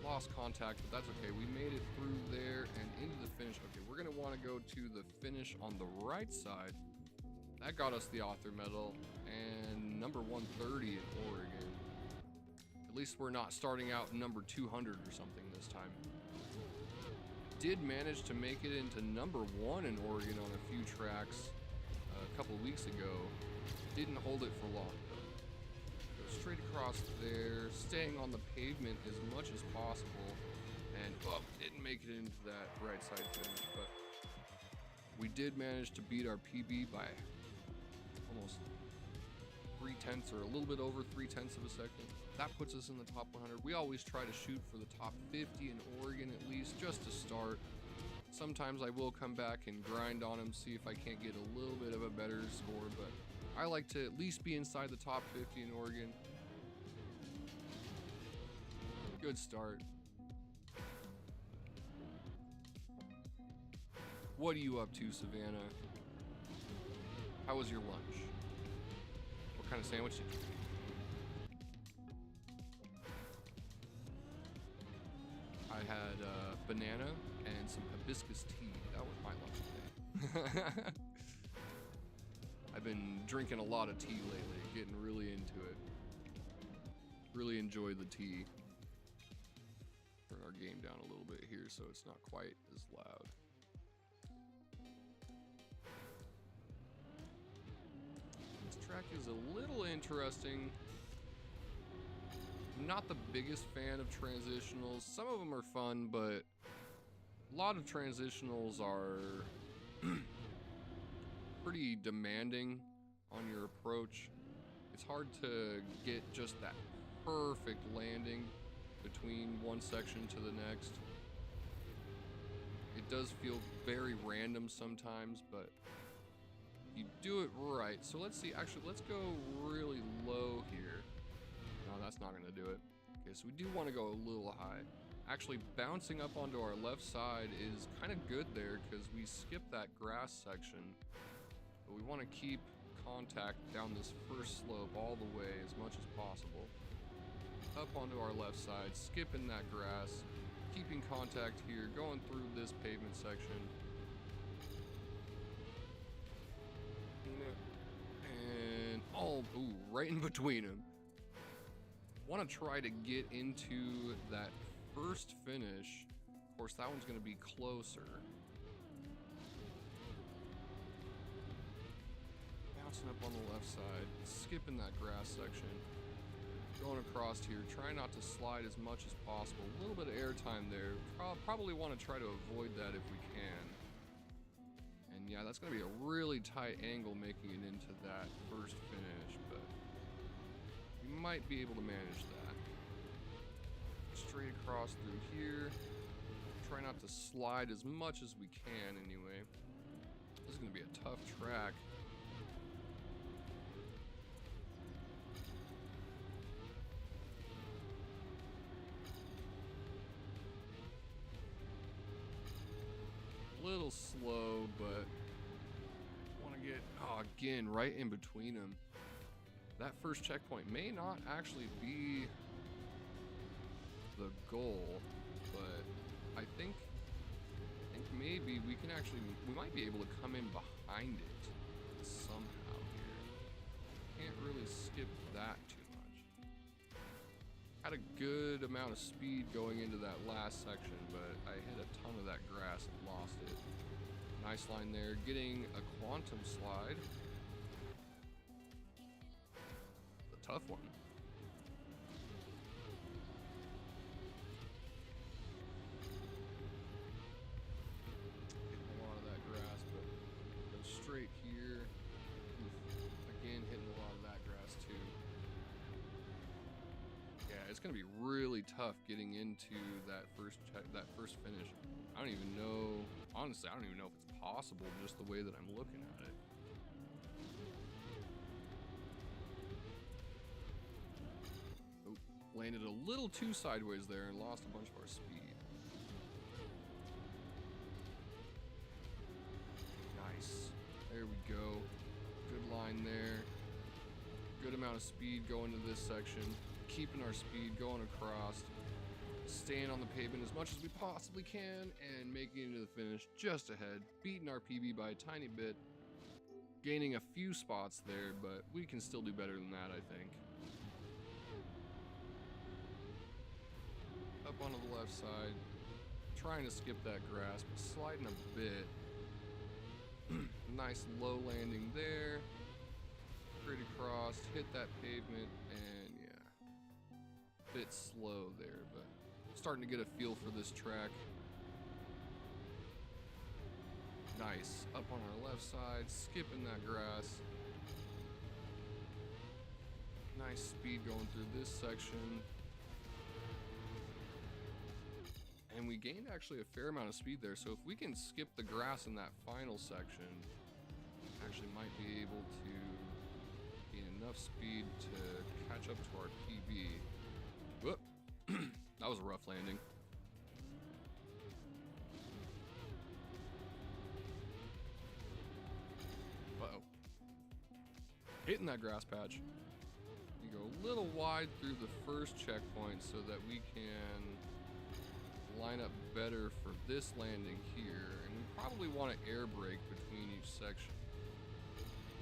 Lost contact, but that's okay. We made it through there and into the finish. Okay, we're gonna want to go to the finish on the right side. That got us the author medal and number 130 in Oregon. At least we're not starting out number 200 or something this time. Did manage to make it into number 1 in Oregon on a few tracks a couple weeks ago. Didn't hold it for long though. Go straight across there, staying on the pavement as much as possible, and didn't make it into that right side finish, but we did manage to beat our PB by almost 3/10 or a little bit over 3/10 of a second. That puts us in the top 100. We always try to shoot for the top 50 in Oregon at least, just to start. Sometimes I will come back and grind on them, see if I can't get a little bit of a better score, but I like to at least be inside the top 50 in Oregon. Good start. What are you up to, Savannah? How was your lunch? What kind of sandwich did you eat? I had banana and some hibiscus tea. That was my lunch today. I've been drinking a lot of tea lately, getting really into it. Really enjoy the tea. Turn our game down a little bit here so it's not quite as loud. This track is a little interesting. Not the biggest fan of transitionals. Some of them are fun, but a lot of transitionals are pretty demanding on your approach. It's hard to get just that perfect landing between one section to the next. It does feel very random sometimes, but you do it right. So let's see, actually, let's go really low here. No, that's not gonna do it. Okay, so we do want to go a little high. Actually, bouncing up onto our left side is kind of good there because we skipped that grass section. But we want to keep contact down this first slope all the way as much as possible. Up onto our left side, skipping that grass, keeping contact here, going through this pavement section. And right in between them. Want to try to get into that first finish. Of course, that one's going to be closer. Bouncing up on the left side, skipping that grass section, going across here, trying not to slide as much as possible. A little bit of airtime there. Probably want to try to avoid that if we can. And yeah, that's going to be a really tight angle making it into that first finish, but we might be able to manage that. Straight across through here. Try not to slide as much as we can anyway. This is going to be a tough track. A little slow, but want to get, again, right in between them. That first checkpoint may not actually be the goal, but I think maybe we might be able to come in behind it somehow here. Can't really skip that too much. Had a good amount of speed going into that last section, but I hit a ton of that grass and lost it. Nice line there, getting a quantum slide. tough one. Hitting a lot of that grass, but go straight here. Again, hitting a lot of that grass too. Yeah, it's gonna be really tough getting into that first finish. I don't even know, honestly, I don't even know if it's possible just the way that I'm looking at it. Oh, landed a little too sideways there and lost a bunch of our speed. Nice. There we go. Good line there. Good amount of speed going to this section. Keeping our speed going across. Staying on the pavement as much as we possibly can and making it into the finish just ahead. Beating our PB by a tiny bit. Gaining a few spots there, but we can still do better than that, I think. Up onto the left side. Trying to skip that grass, but sliding a bit. Nice low landing there. Straight across, hit that pavement, and yeah. Bit slow there, but starting to get a feel for this track. Nice. Up on our left side, skipping that grass. Nice speed going through this section. And we gained actually a fair amount of speed there, so if we can skip the grass in that final section, actually might be able to gain enough speed to catch up to our PB. Whoop. That was a rough landing. Uh-oh. Hitting that grass patch. We go a little wide through the first checkpoint so that we can line up better for this landing here. And we probably want to air brake between each section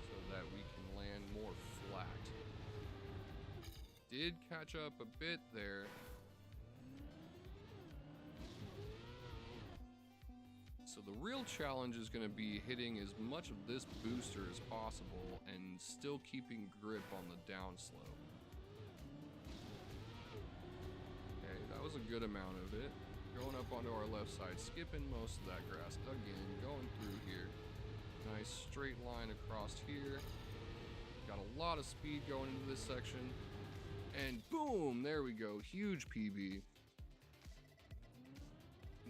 so that we can land more flat. Did catch up a bit there. So the real challenge is going to be hitting as much of this booster as possible and still keeping grip on the downslope. Okay, that was a good amount of it. Going up onto our left side, skipping most of that grass. Again, going through here. Nice straight line across here. Got a lot of speed going into this section. And boom, there we go. Huge PB.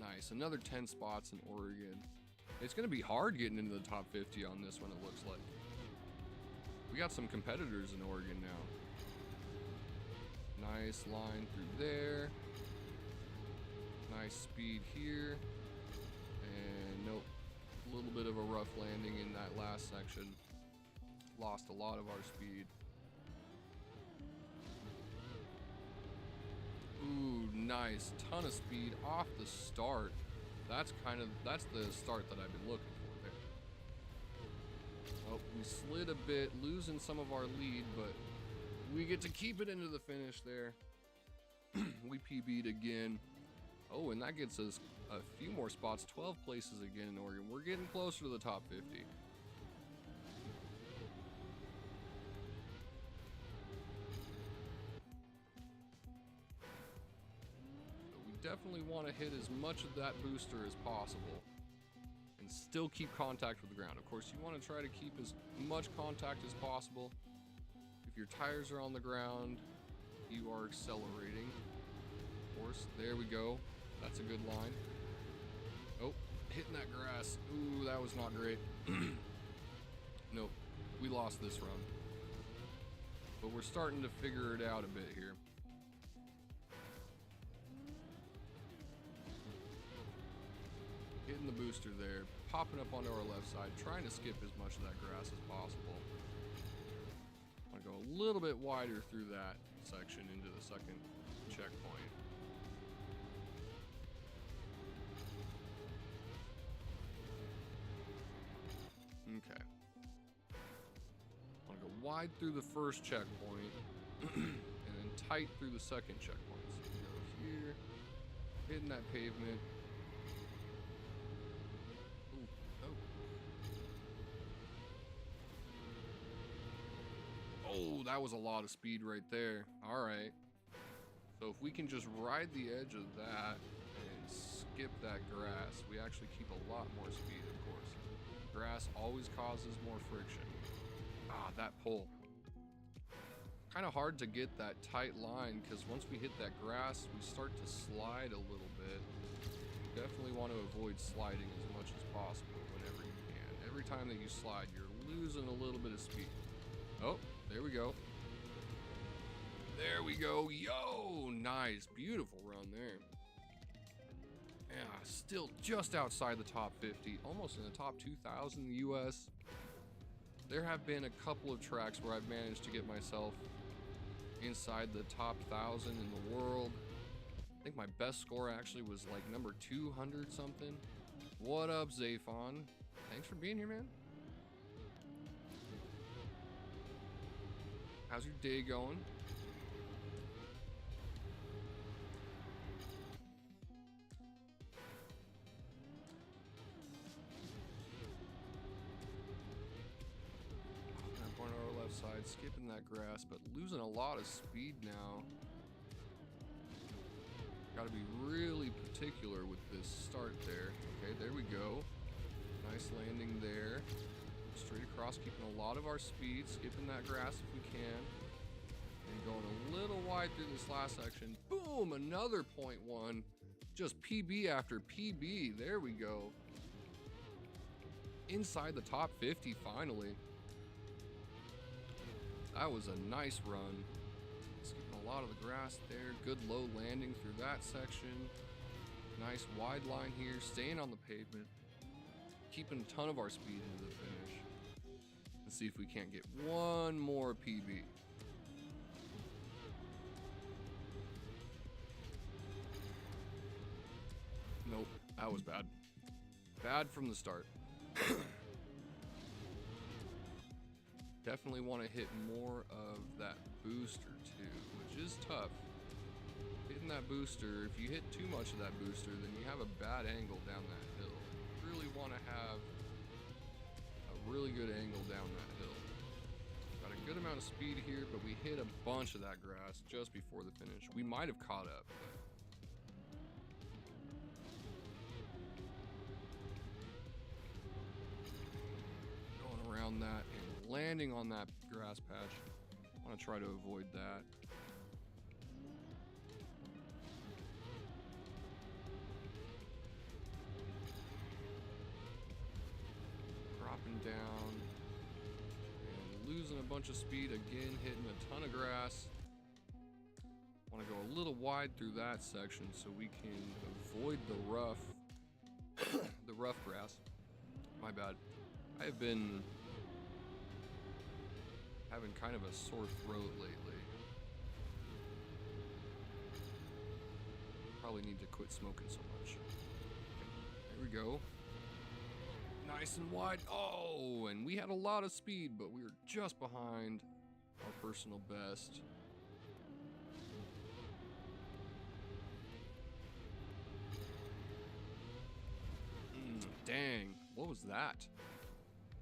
Nice, another 10 spots in Oregon. It's gonna be hard getting into the top 50 on this one, it looks like. We got some competitors in Oregon now. Nice line through there. Nice speed here. And nope, a little bit of a rough landing in that last section. Lost a lot of our speed. Ooh, nice. Ton of speed off the start. That's the start that I've been looking for there. Oh, we slid a bit, losing some of our lead, but we get to keep it into the finish there. We PB'd again. Oh, and that gets us a few more spots, 12 places again in Oregon. We're getting closer to the top 50. Definitely want to hit as much of that booster as possible and still keep contact with the ground. Of course, you want to try to keep as much contact as possible. If your tires are on the ground, you are accelerating. Of course, there we go. That's a good line. Oh, hitting that grass. Ooh, that was not great. Nope, we lost this run. But we're starting to figure it out a bit here. Hitting the booster there, popping up onto our left side, trying to skip as much of that grass as possible. I want to go a little bit wider through that section into the second checkpoint. Okay. I want to go wide through the first checkpoint and then tight through the second checkpoint. So we go here, hitting that pavement. Oh, that was a lot of speed right there. All right. So if we can just ride the edge of that and skip that grass, we actually keep a lot more speed, of course. Grass always causes more friction. Ah, that pull. Kind of hard to get that tight line because once we hit that grass, we start to slide a little bit. You definitely want to avoid sliding as much as possible whenever you can. Every time that you slide, you're losing a little bit of speed. Oh, there we go. There we go. Yo, nice. Beautiful run there. Yeah, still just outside the top 50, almost in the top 2,000 in the US. There have been a couple of tracks where I've managed to get myself inside the top 1,000 in the world. I think my best score actually was like number 200 something. What up, Zafon? Thanks for being here, man. How's your day going? Going to our left side, skipping that grass, but losing a lot of speed now. Got to be really particular with this start there. Okay, there we go. Nice landing there. Straight across, keeping a lot of our speed, skipping that grass if we can. And going a little wide through this last section. Boom, another 0.1. Just PB after PB. There we go. Inside the top 50 finally. That was a nice run. Skipping a lot of the grass there. Good low landing through that section. Nice wide line here. Staying on the pavement. Keeping a ton of our speed into the finish. Let's see if we can't get one more PB. Nope, that was bad. Bad from the start. Definitely want to hit more of that booster too, which is tough. Hitting that booster, if you hit too much of that booster, then you have a bad angle down that hill. You really want to have a really good angle down that hill. Got a good amount of speed here, but we hit a bunch of that grass just before the finish. We might have caught up, but going around that and landing on that grass patch. I want to try to avoid that. Dropping down and losing a bunch of speed again, hitting a ton of grass. Want to go a little wide through that section so we can avoid the rough the rough grass. My bad. I have been having kind of a sore throat lately. Probably need to quit smoking so much. There we go. Nice and wide. Oh, and we had a lot of speed, but we were just behind our personal best. Dang, what was that?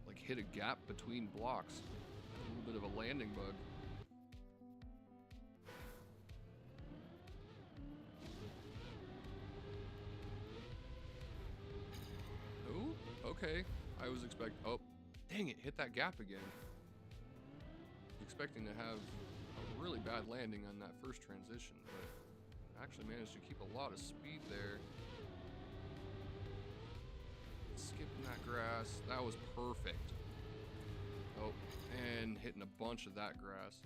Like hit a gap between blocks. A little bit of a landing bug. Oh, okay. I was expecting. Oh, dang it! Hit that gap again. Expecting to have a really bad landing on that first transition, but I actually managed to keep a lot of speed there. Skipping that grass. That was perfect. Oh, and hitting a bunch of that grass.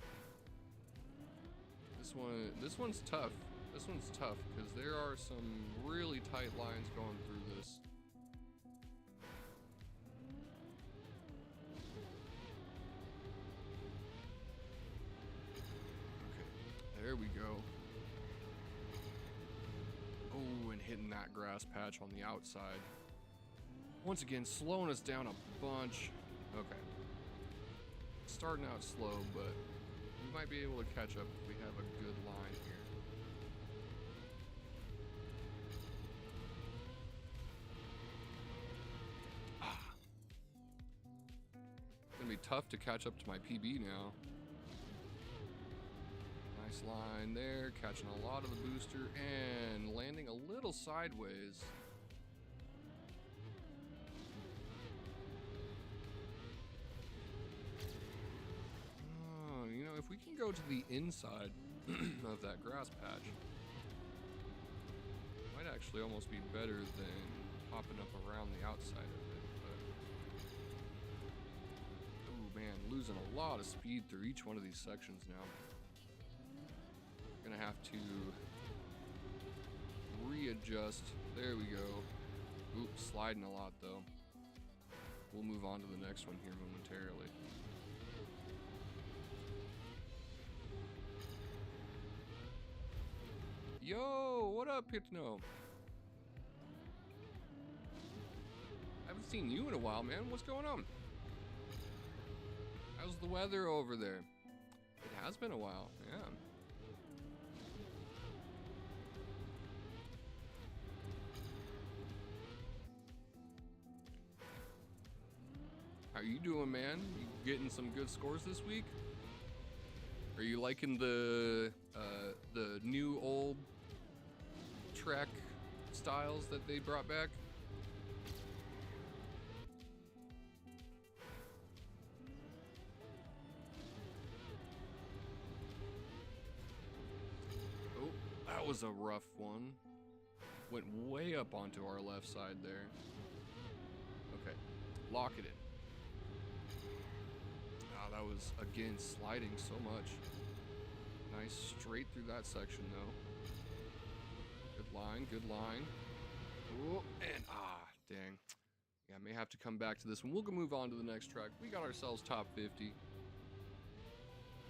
This one's tough. This one's tough because there are some really tight lines going through this. Okay, there we go. Oh, and hitting that grass patch on the outside. Once again, slowing us down a bunch. Okay. Starting out slow, but we might be able to catch up if we have a good line here. It's gonna be tough to catch up to my PB now. Nice line there, catching a lot of the booster and landing a little sideways. Oh, you know, if we can go to the inside of that grass patch, might actually almost be better than popping up around the outside of it. But oh man, losing a lot of speed through each one of these sections now. Gonna have to readjust. There we go. Oops, sliding a lot though. We'll move on to the next one here momentarily. Yo, what up, Hypno? I haven't seen you in a while, man. What's going on? How's the weather over there? It has been a while, yeah. How you doing, man? You getting some good scores this week? Are you liking the new old track styles that they brought back? Oh, that was a rough one. Went way up onto our left side there. Okay, lock it in. Oh, that was, again, sliding so much. Nice straight through that section, though. Good line, good line. Oh, and dang. Yeah, I may have to come back to this one. We'll go move on to the next track. We got ourselves top 50.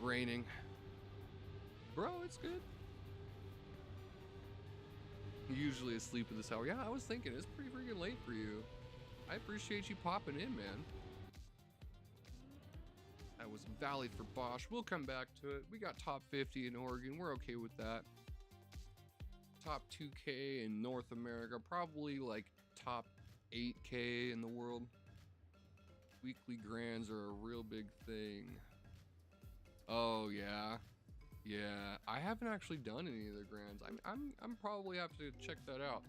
Raining. Bro, it's good. Usually asleep at this hour. Yeah, I was thinking, it's pretty freaking late for you. I appreciate you popping in, man. That was valid for Bosch. We'll come back to it. We got top 50 in Oregon. We're okay with that. Top 2K in North America. Probably like top 8K in the world. Weekly grands are a real big thing. Oh yeah. Yeah, I haven't actually done any of the grands. I'm probably have to check that out.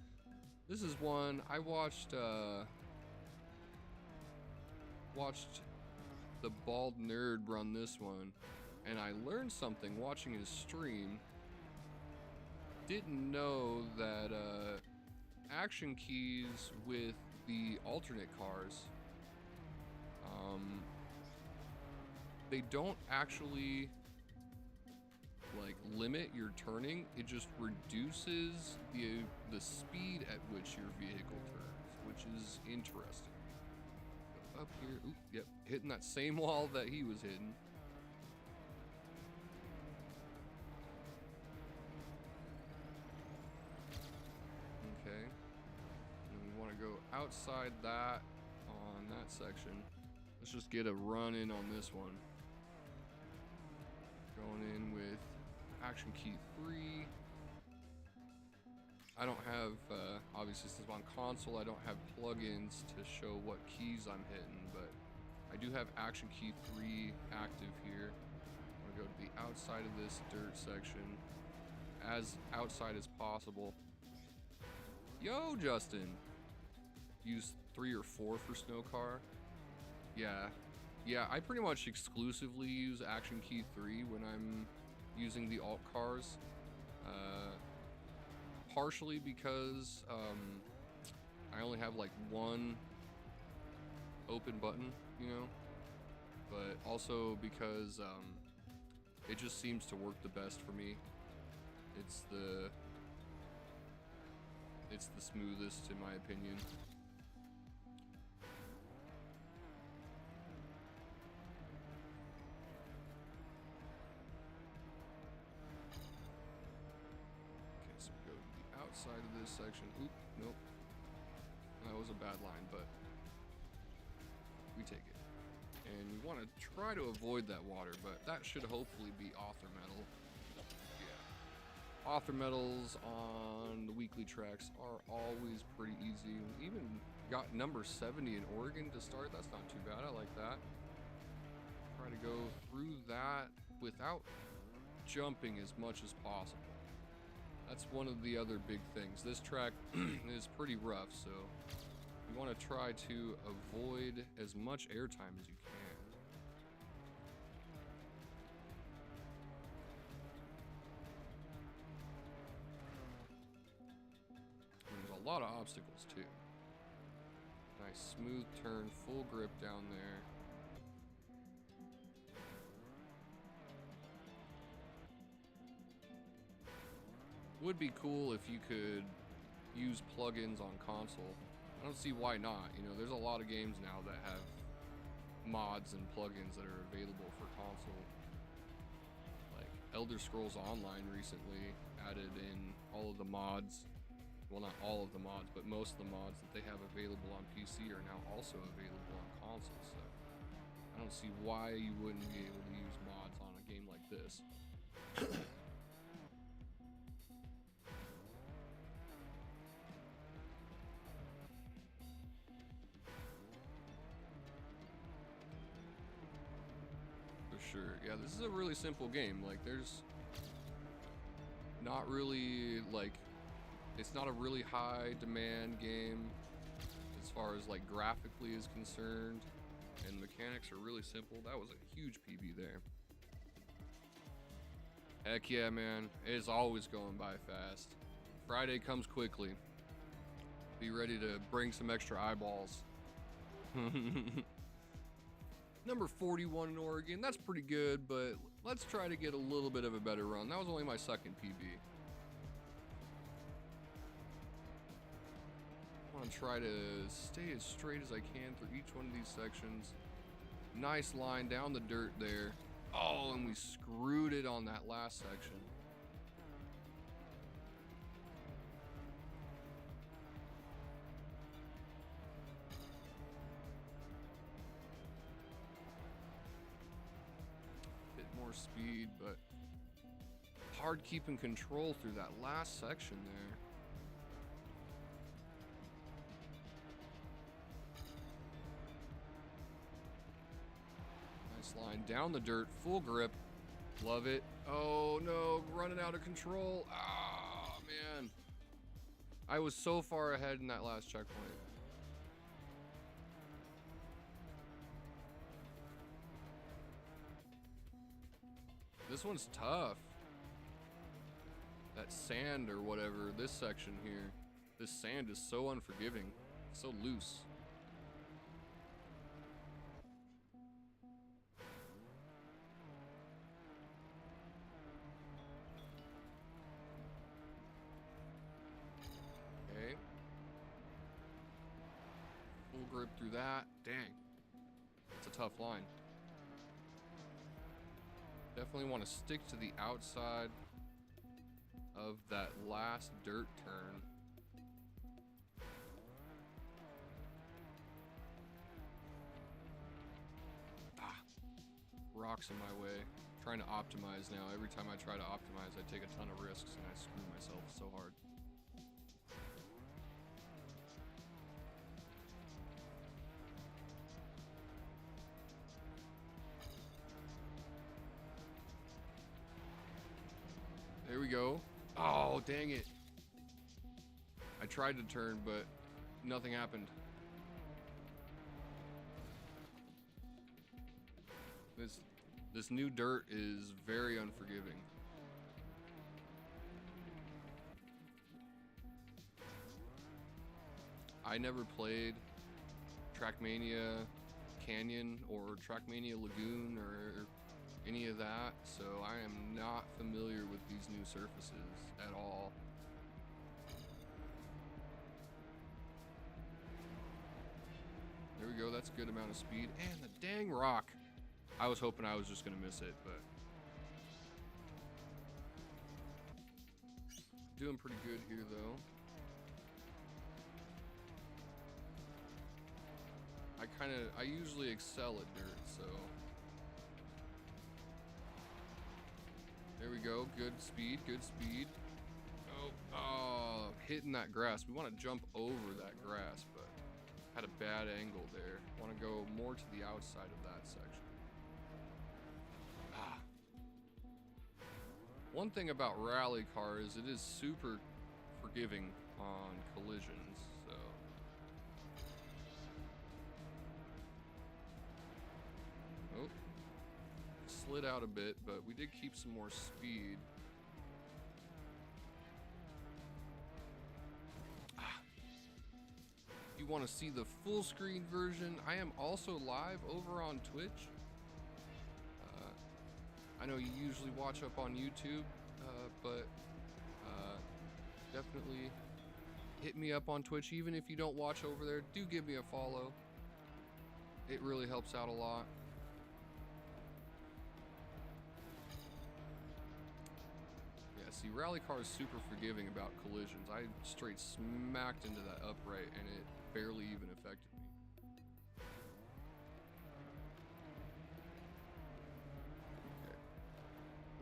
This is one I watched the Bald Nerd run this one, and I learned something watching his stream. Didn't know that action keys with the alternate cars, they don't actually like limit your turning. It just reduces the speed at which your vehicle turns, which is interesting. Up here, oop, yep, hitting that same wall that he was hitting. Okay, and we want to go outside that on that section. Let's just get a run in on this one. Going in with action key 3. I don't have, obviously since I'm on console, I don't have plugins to show what keys I'm hitting, but I do have action key 3 active here. I'm gonna go to the outside of this dirt section, as outside as possible. Yo, Justin! Use 3 or 4 for snow car. Yeah, I pretty much exclusively use action key 3 when I'm using the alt cars. Partially because I only have like one open button, you know, but also because it just seems to work the best for me. It's the smoothest in my opinion. Side of this section. Oop, nope. That was a bad line, but we take it. And we want to try to avoid that water, but that should hopefully be author metal. Yeah. Author metals on the weekly tracks are always pretty easy. We even got number 70 in Oregon to start. That's not too bad. I like that. Try to go through that without jumping as much as possible. That's one of the other big things. This track is pretty rough, so you want to try to avoid as much airtime as you can. And there's a lot of obstacles too. Nice smooth turn, full grip down there. Would be cool if you could use plugins on console. I don't see why not. You know, there's a lot of games now that have mods and plugins that are available for console. Like Elder Scrolls Online recently added in all of the mods. Well, not all of the mods, but most of the mods that they have available on PC are now also available on console. So I don't see why you wouldn't be able to use mods on a game like this. Sure. Yeah, this is a really simple game. Like, there's not really, like, it's not a really high demand game as far as, like, graphically is concerned. And mechanics are really simple. That was a huge PB there. Heck yeah, man. It's always going by fast. Friday comes quickly. Be ready to bring some extra eyeballs. Number 41 in Oregon, that's pretty good, but let's try to get a little bit of a better run. That was only my second PB. I want to try to stay as straight as I can through each one of these sections. Nice line down the dirt there. Oh, and we screwed it on that last section. Speed, but hard keeping control through that last section there. Nice line down the dirt, full grip, love it. Oh no, running out of control. Ah, man, I was so far ahead in that last checkpoint. This one's tough. That sand or whatever, this section here, this sand is so unforgiving, so loose. Okay. Full grip through that. Dang. That's a tough line. Definitely want to stick to the outside of that last dirt turn. Rocks in my way. Trying to optimize now. Every time I try to optimize, I take a ton of risks and I screw myself so hard. There we go. Oh, dang it. I tried to turn, but nothing happened. This new dirt is very unforgiving. I never played Trackmania Canyon or Trackmania Lagoon or any of that, so I am not familiar with these new surfaces at all. There we go, that's a good amount of speed. And the dang rock. I was hoping I was just gonna miss it, but doing pretty good here though. I usually excel at dirt, so there we go. Good speed, good speed. Oh, hitting that grass. We want to jump over that grass, but had a bad angle there. Want to go more to the outside of that section. One thing about rally cars, it is super forgiving on collisions, so. Oh, slid out a bit, but we did keep some more speed. If you want to see the full screen version, I am also live over on Twitch. I know you usually watch up on YouTube, but definitely hit me up on Twitch. Even if you don't watch over there, do give me a follow. It really helps out a lot. Yeah, see, rally car is super forgiving about collisions. I straight smacked into that upright and it barely even affected me.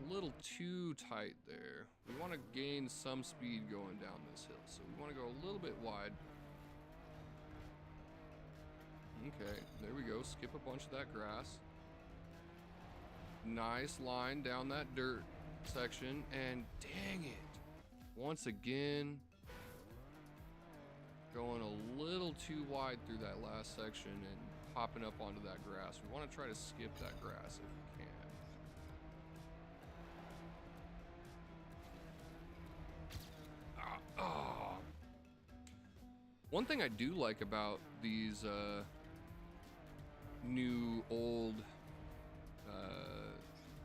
A little too tight there. We want to gain some speed going down this hill, so we want to go a little bit wide. Okay, there we go. Skip a bunch of that grass. Nice line down that dirt section, and dang it. Once again, going a little too wide through that last section and popping up onto that grass. We want to try to skip that grass if we can. One thing I do like about these new old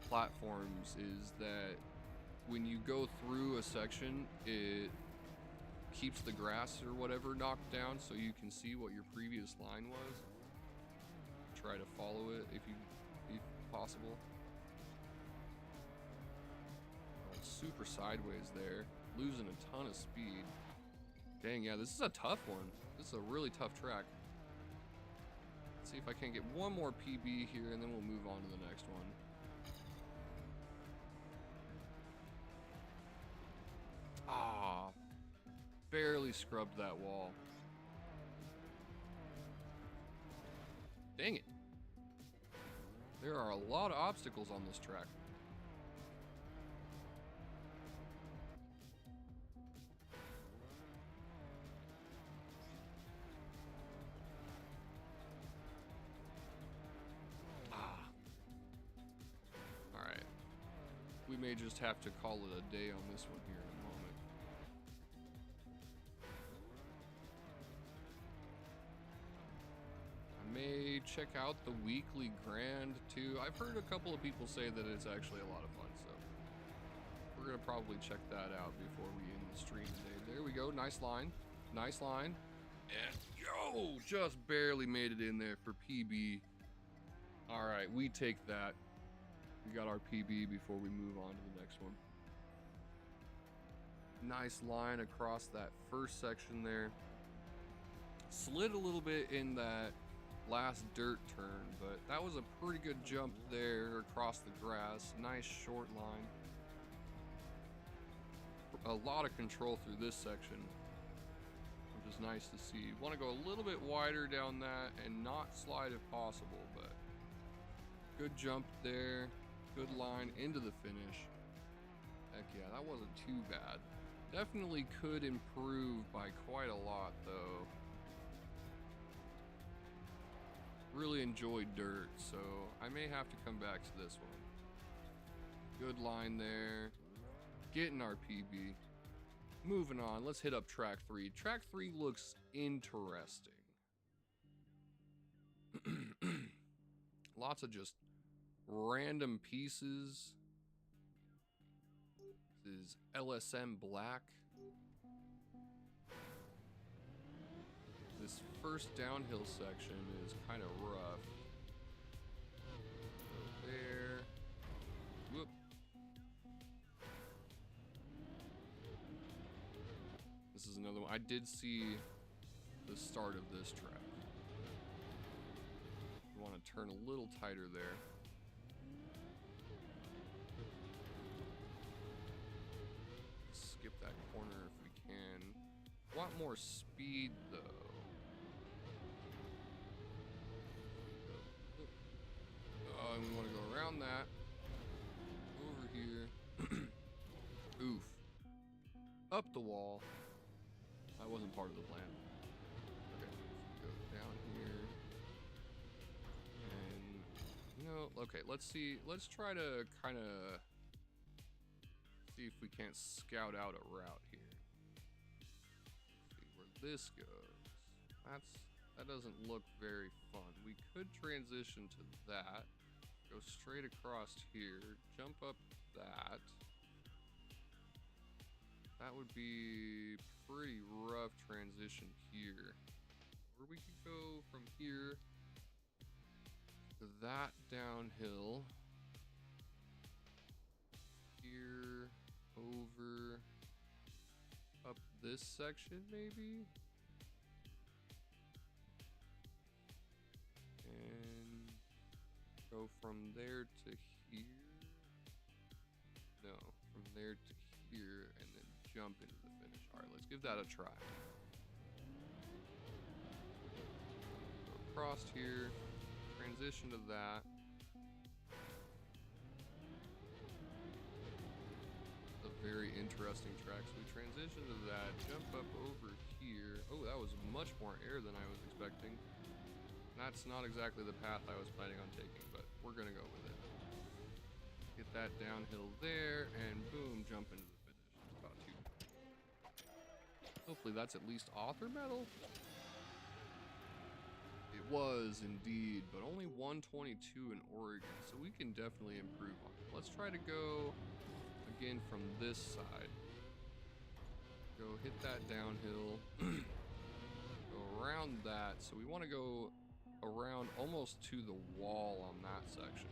platforms is that when you go through a section, it keeps the grass or whatever knocked down so you can see what your previous line was. Try to follow it if possible. Oh, super sideways there, losing a ton of speed. Dang, yeah, this is a tough one. This is a really tough track. Let's see if I can get one more PB here, and then we'll move on to the next one. Ah, barely scrubbed that wall. Dang it. There are a lot of obstacles on this track. We may just have to call it a day on this one here in a moment. I may check out the weekly grand too. I've heard a couple of people say that it's actually a lot of fun, so we're gonna probably check that out before we end the stream today. There we go, nice line, nice line. And yo, just barely made it in there for PB. All right, we take that. We got our PB before we move on to the next one. Nice line across that first section there. Slid a little bit in that last dirt turn, but that was a pretty good jump there across the grass. Nice short line. A lot of control through this section, which is nice to see. Want to go a little bit wider down that and not slide if possible, but good jump there. Good line into the finish. Heck yeah, that wasn't too bad. Definitely could improve by quite a lot though. Really enjoyed dirt, so I may have to come back to this one. Good line there. Getting our PB. Moving on, let's hit up track 3. Track 3 looks interesting. Lots of just random pieces. This is LSM Black. This first downhill section is kind of rough. Go there. Whoop. This is another one. I did see the start of this track. You want to turn a little tighter there. Skip that corner if we can. Want more speed though. And we want to go around that. Over here. up the wall. That wasn't part of the plan. Okay, go down here. And, you know, okay, let's see. Let's try to kind of see if we can't scout out a route here. See where this goes. That doesn't look very fun. We could transition to that. Go straight across here. Jump up that. That would be pretty rough transition here. Or we could go from here to that downhill. Here, over, up this section maybe? And go from there to here? No, from there to here and then jump into the finish. All right, let's give that a try. Go across here, transition to that. A very interesting track. So we transition to that, jump up over here. Oh, that was much more air than I was expecting. That's not exactly the path I was planning on taking, but we're gonna go with it. Get that downhill there, and boom, jump into the finish. It's about 2. Hopefully that's at least author medal. It was indeed, but only 122 in Oregon, so we can definitely improve on it. Let's try to go again from this side. Go hit that downhill. Go around that. So we want to go around almost to the wall on that section.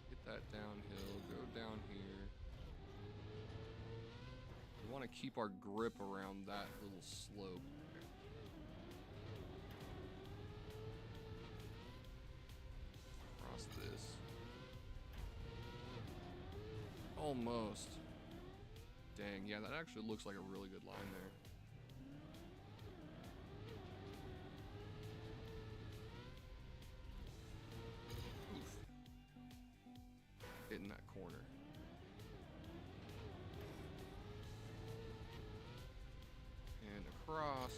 Hit that downhill. Go down here. We want to keep our grip around that little slope. Cross this. Almost. Dang, yeah, that actually looks like a really good line there. Oof. Hitting that corner. And across.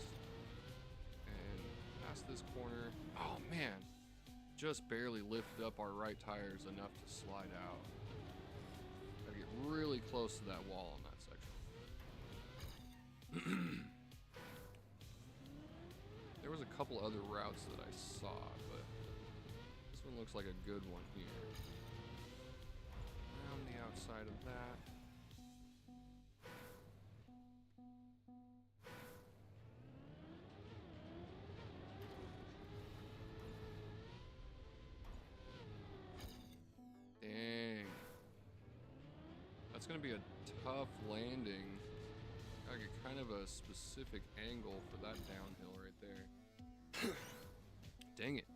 And past this corner. Oh, man. Just barely lifted up our right tires enough to slide out. Gotta get really close to that wall on that section. There was a couple other routes that I saw, but this one looks like a good one here. Around the outside of that. Dang. That's gonna be a tough landing. Gotta get kind of a specific angle for that downhill right there. Dang it.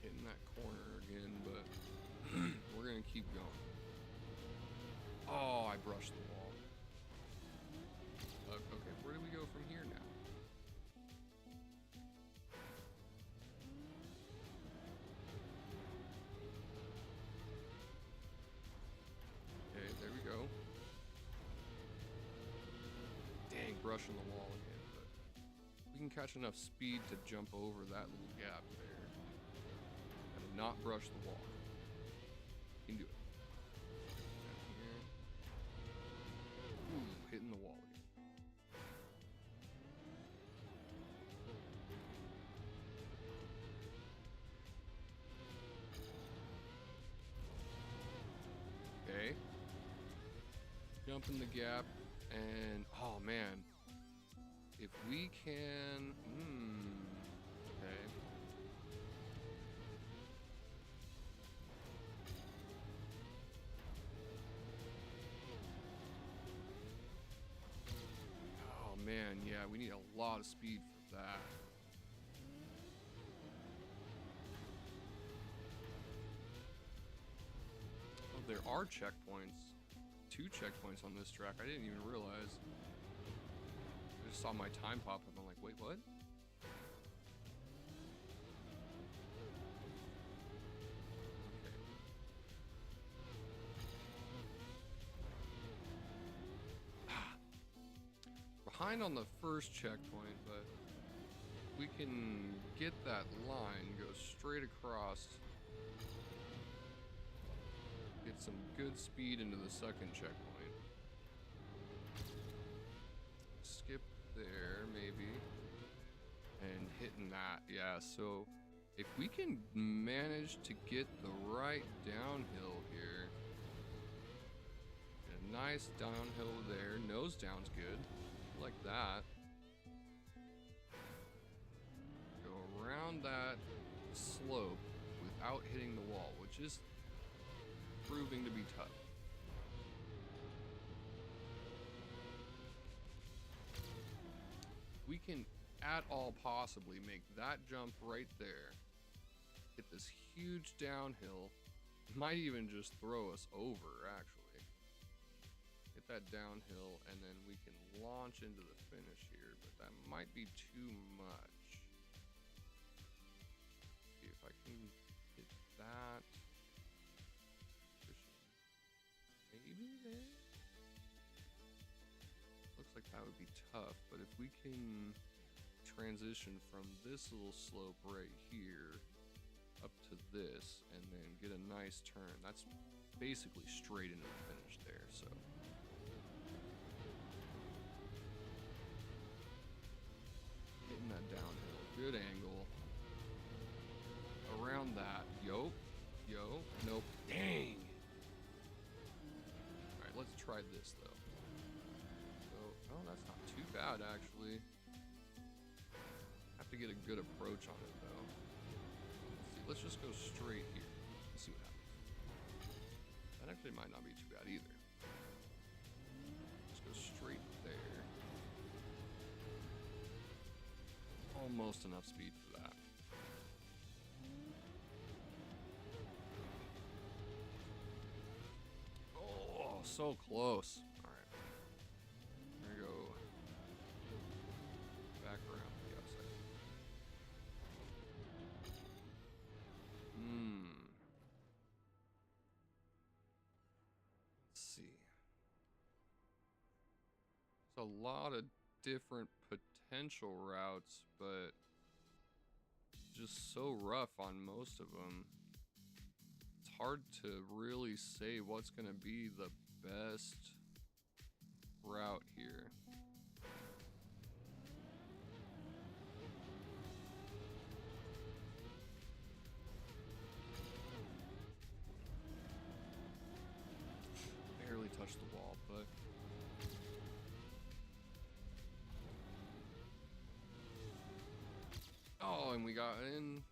Hitting that corner again, but we're gonna keep going. Oh, I brushed the wall. Okay, where do we go from here now? Okay, there we go. Dang, brushing the wall again, but we can catch enough speed to jump over that little gap there and not brush the wall. We can do it. Down here. Ooh, hitting the wall again. Okay. Jump in the gap, and oh man, if we can, okay. Oh man, yeah, we need a lot of speed for that. Oh, there are checkpoints to 2 checkpoints on this track. I didn't even realize. I just saw my time pop up. I'm like, wait, what? Behind on the first checkpoint, but we can get that line, go straight across, get some good speed into the second checkpoint. Skip there, maybe, and hitting that. Yeah, so if we can manage to get the right downhill here, a nice downhill there, nose down's good. Like that. Go around that slope without hitting the wall, which is proving to be tough. We can at all possibly make that jump right there, hit this huge downhill, might even just throw us over actually. Get that downhill, and then we can launch into the finish here, but that might be too much. See if I can hit that. Maybe there? Looks like that would be tough, but if we can transition from this little slope right here up to this, and then get a nice turn, that's basically straight into the finish there, so. That downhill, good angle around that. Yo, nope, dang. All right, let's try this though. So, oh, that's not too bad actually. Have to get a good approach on it though. Let's see, let's just go straight here. Let's see what happens. That actually might not be too bad either. Let's go straight there. Almost enough speed for that. Oh, so close. All right. There we go. Back around the outside. Let's see. There's a lot of different potential routes, but just so rough on most of them. It's hard to really say what's going to be the best route here. Barely touched the wall, but oh, and we got in.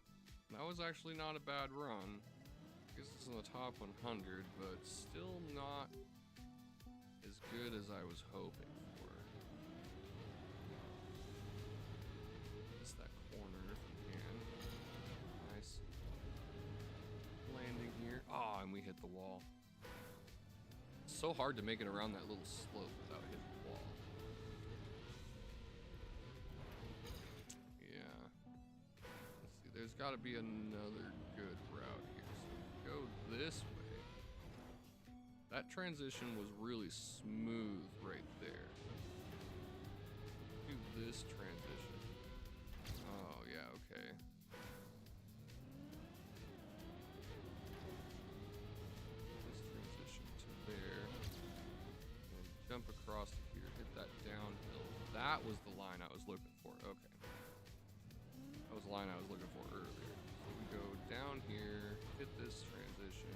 That was actually not a bad run. I guess it's in the top 100, but still not as good as I was hoping for. Miss that corner if we can. Nice landing here. Oh, and we hit the wall. It's so hard to make it around that little slope without hitting the wall. There's got to be another good route here. So go this way. That transition was really smooth right there. Do this transition. Oh, yeah, okay. This transition to there. And jump across here, hit that downhill. That was the line I was looking for. Okay. That was the line I was looking for earlier. So we go down here, hit this transition,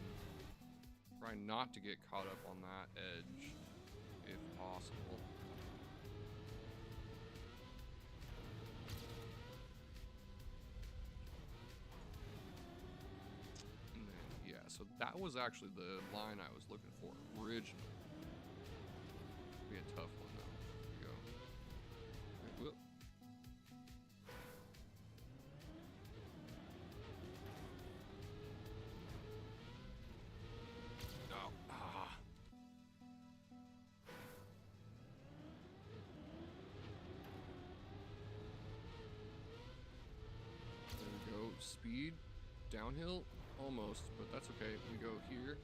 try not to get caught up on that edge if possible. And then, yeah, so that was actually the line I was looking for originally. Be a tough one though. Here we go. Whoop. speed downhill? Almost, but that's okay. We go here.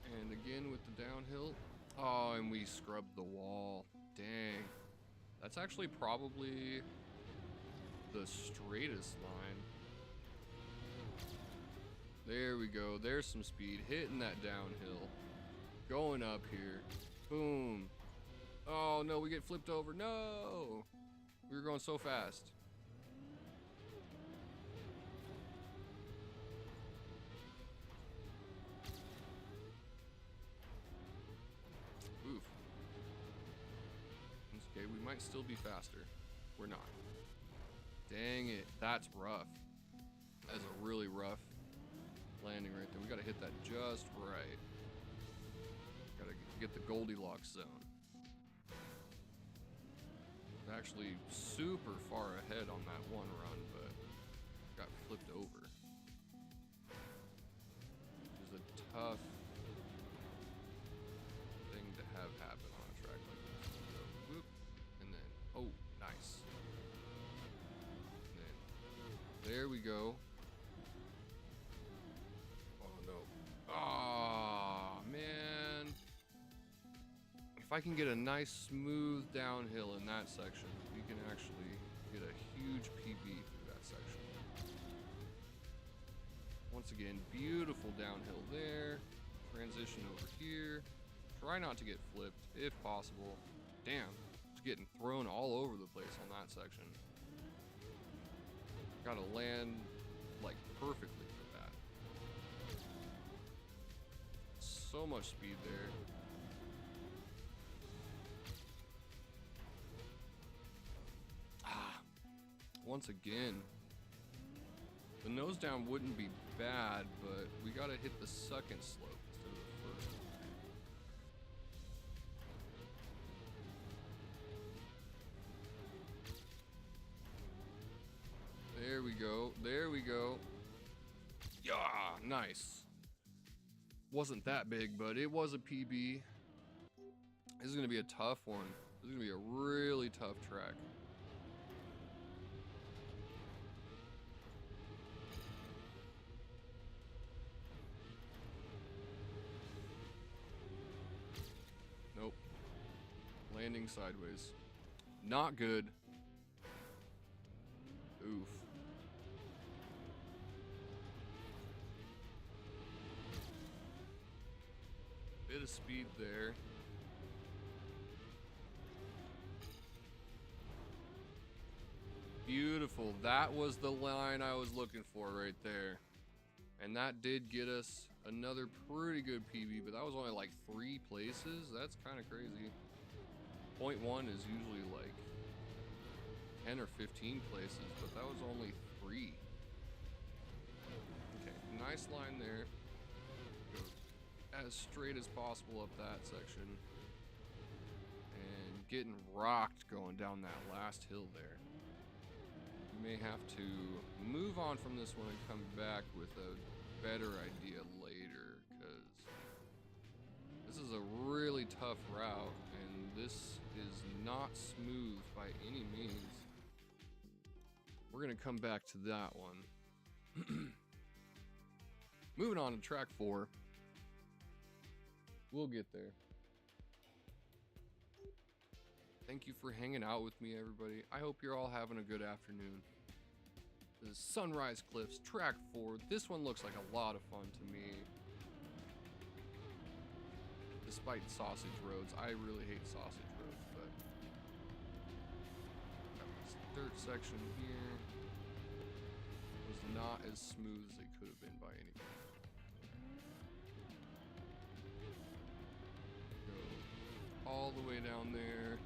And again with the downhill. Oh, and we scrubbed the wall. Dang. That's actually probably the straightest line. There we go. There's some speed. Hitting that downhill. Going up here. Boom. Oh, no, we get flipped over. No. We were going so fast. Oof. Okay, we might still be faster. We're not. Dang it. That's rough. That's a really rough landing right there. We gotta hit that just right. Gotta get the Goldilocks zone. Actually super far ahead on that one run, but got flipped over. Which is a tough thing to have happen on a track like this. So, whoop, and then, oh, nice. And then, there we go. Oh no. Ah, man. If I can get a nice smooth downhill in that section, we can actually get a huge PB through that section. Once again, beautiful downhill there. Transition over here. Try not to get flipped if possible. Damn, it's getting thrown all over the place on that section. Gotta land like perfectly for that. So much speed there. Once again, the nose down wouldn't be bad, but we gotta hit the second slope instead of the first one. There we go. There we go. Yeah, nice. Wasn't that big, but it was a PB. This is gonna be a tough one. This is gonna be a really tough track. Nope. Landing sideways. Not good. Oof. Bit of speed there. Beautiful. That was the line I was looking for right there. And that did get us another pretty good PB, but that was only like 3 places. That's kind of crazy. Point 1 is usually like 10 or 15 places, but that was only 3. Okay, nice line there. Go as straight as possible up that section. And getting rocked going down that last hill there. We may have to move on from this one and come back with a better idea later, because this is a really tough route and this is not smooth by any means. We're gonna come back to that one. Moving on to track 4. We'll get there. Thank you for hanging out with me, everybody. I hope you're all having a good afternoon. This is Sunrise Cliffs, track 4. This one looks like a lot of fun to me. Despite sausage roads, I really hate sausage roads, but got this dirt section here. Was not as smooth as they could have been by any means. Go all the way down there,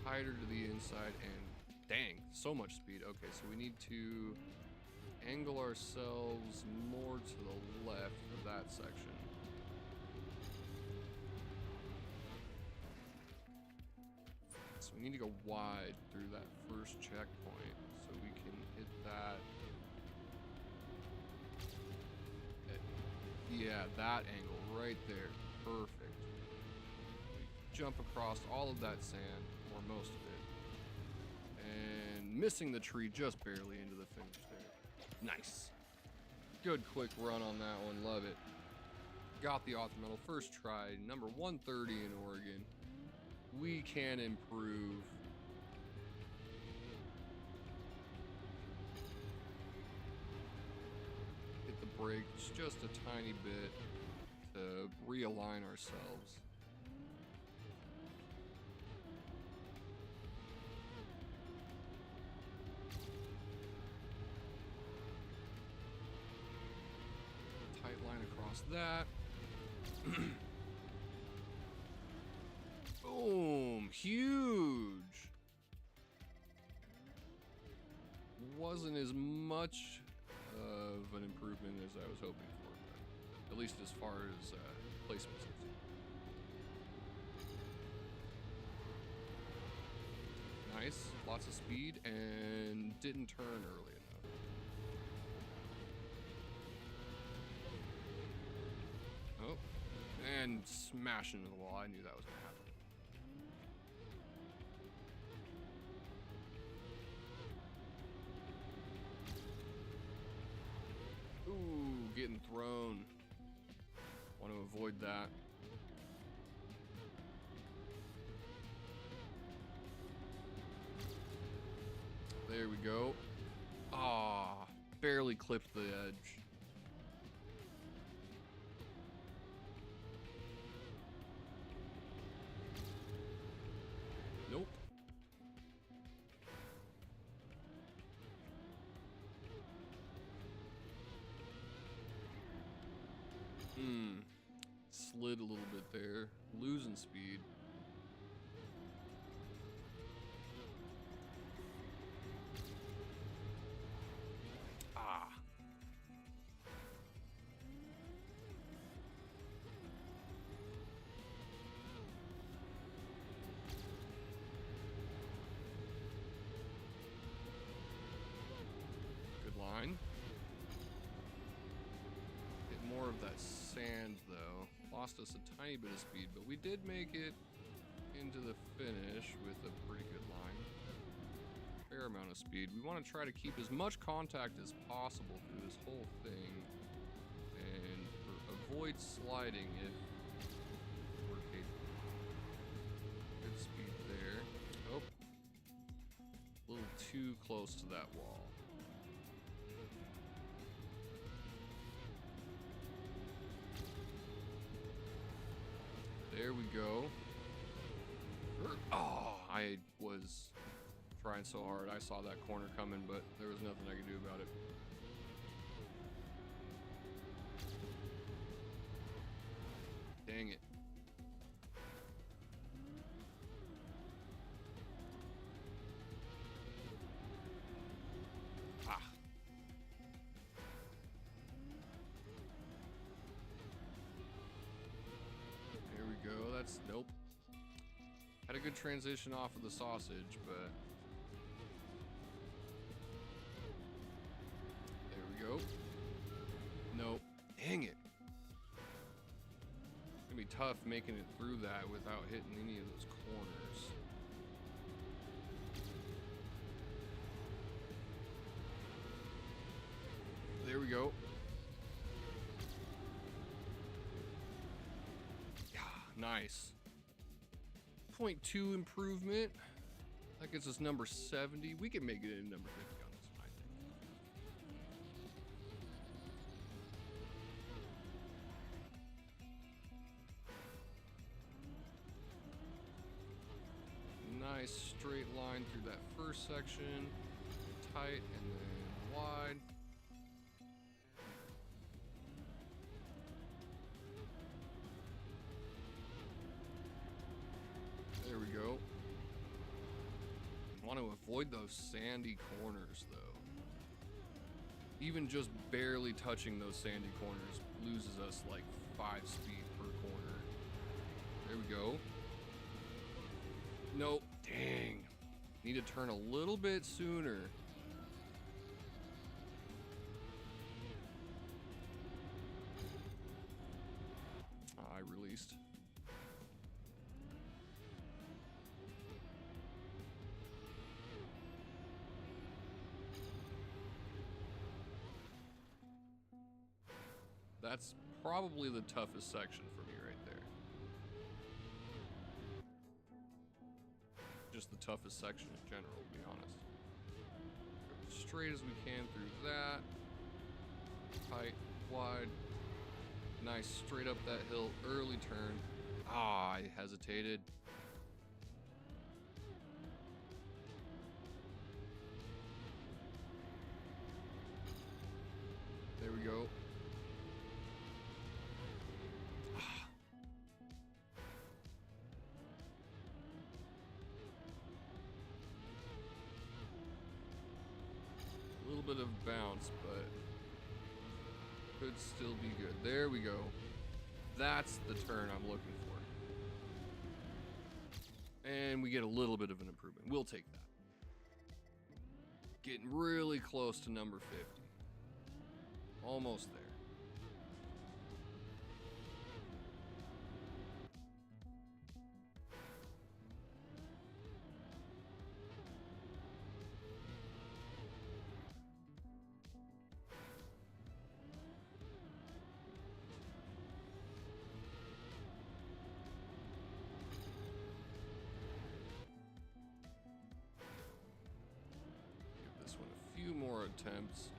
tighter to the inside, and dang, so much speed. Okay, so we need to angle ourselves more to the left for that section. So we need to go wide through that first checkpoint so we can hit that. Yeah, that angle right there. Perfect. We jump across all of that sand, or most of it. And missing the tree just barely into the finish there. Nice. Good quick run on that one, love it. Got the author medal first try, number 130 in Oregon. We can improve. Hit the brakes just a tiny bit to realign ourselves. Tight line across that. Boom! Huge! Wasn't as much of an improvement as I was hoping for, but at least as far as placements. Nice, lots of speed, and didn't turn early enough. Oh, and smash into the wall. I knew that was gonna happen. Ooh, getting thrown. Want to avoid that. There we go. Ah, barely clipped the edge. Nope. Slid a little bit there, losing speed. Ah. Good line. Hit more of that sand though. Lost us a tiny bit of speed, but we did make it into the finish with a pretty good line. Fair amount of speed. We want to try to keep as much contact as possible through this whole thing and avoid sliding if we're capable. Good speed there. Oh, a little too close to that wall. There we go. Oh, I was trying so hard. I saw that corner coming, but there was nothing I could do about it. Dang it. Ah. There we go. That's nope. Had a good transition off of the sausage, but there we go. Nope. Dang it. It's gonna be tough making it through that without hitting any of those corners. There we go. Yeah, nice. 0.2 improvement. That gets us number 70. We can make it in number 50 on this one, I think. Nice straight line through that first section. Tight and then wide. There we go. Want to avoid those sandy corners though. Even just barely touching those sandy corners loses us like 5 speed per corner. There we go. Nope. Dang. Need to turn a little bit sooner. I released. That's probably the toughest section for me right there. Just the toughest section in general, to be honest. Go as straight as we can through that. Tight, wide. Nice, straight up that hill, early turn. Ah, I hesitated. There we go. A little bit of bounce, but could still be good. There we go. That's the turn I'm looking for. And we get a little bit of an improvement. We'll take that. Getting really close to number 50. Almost there. Give this one a few more attempts.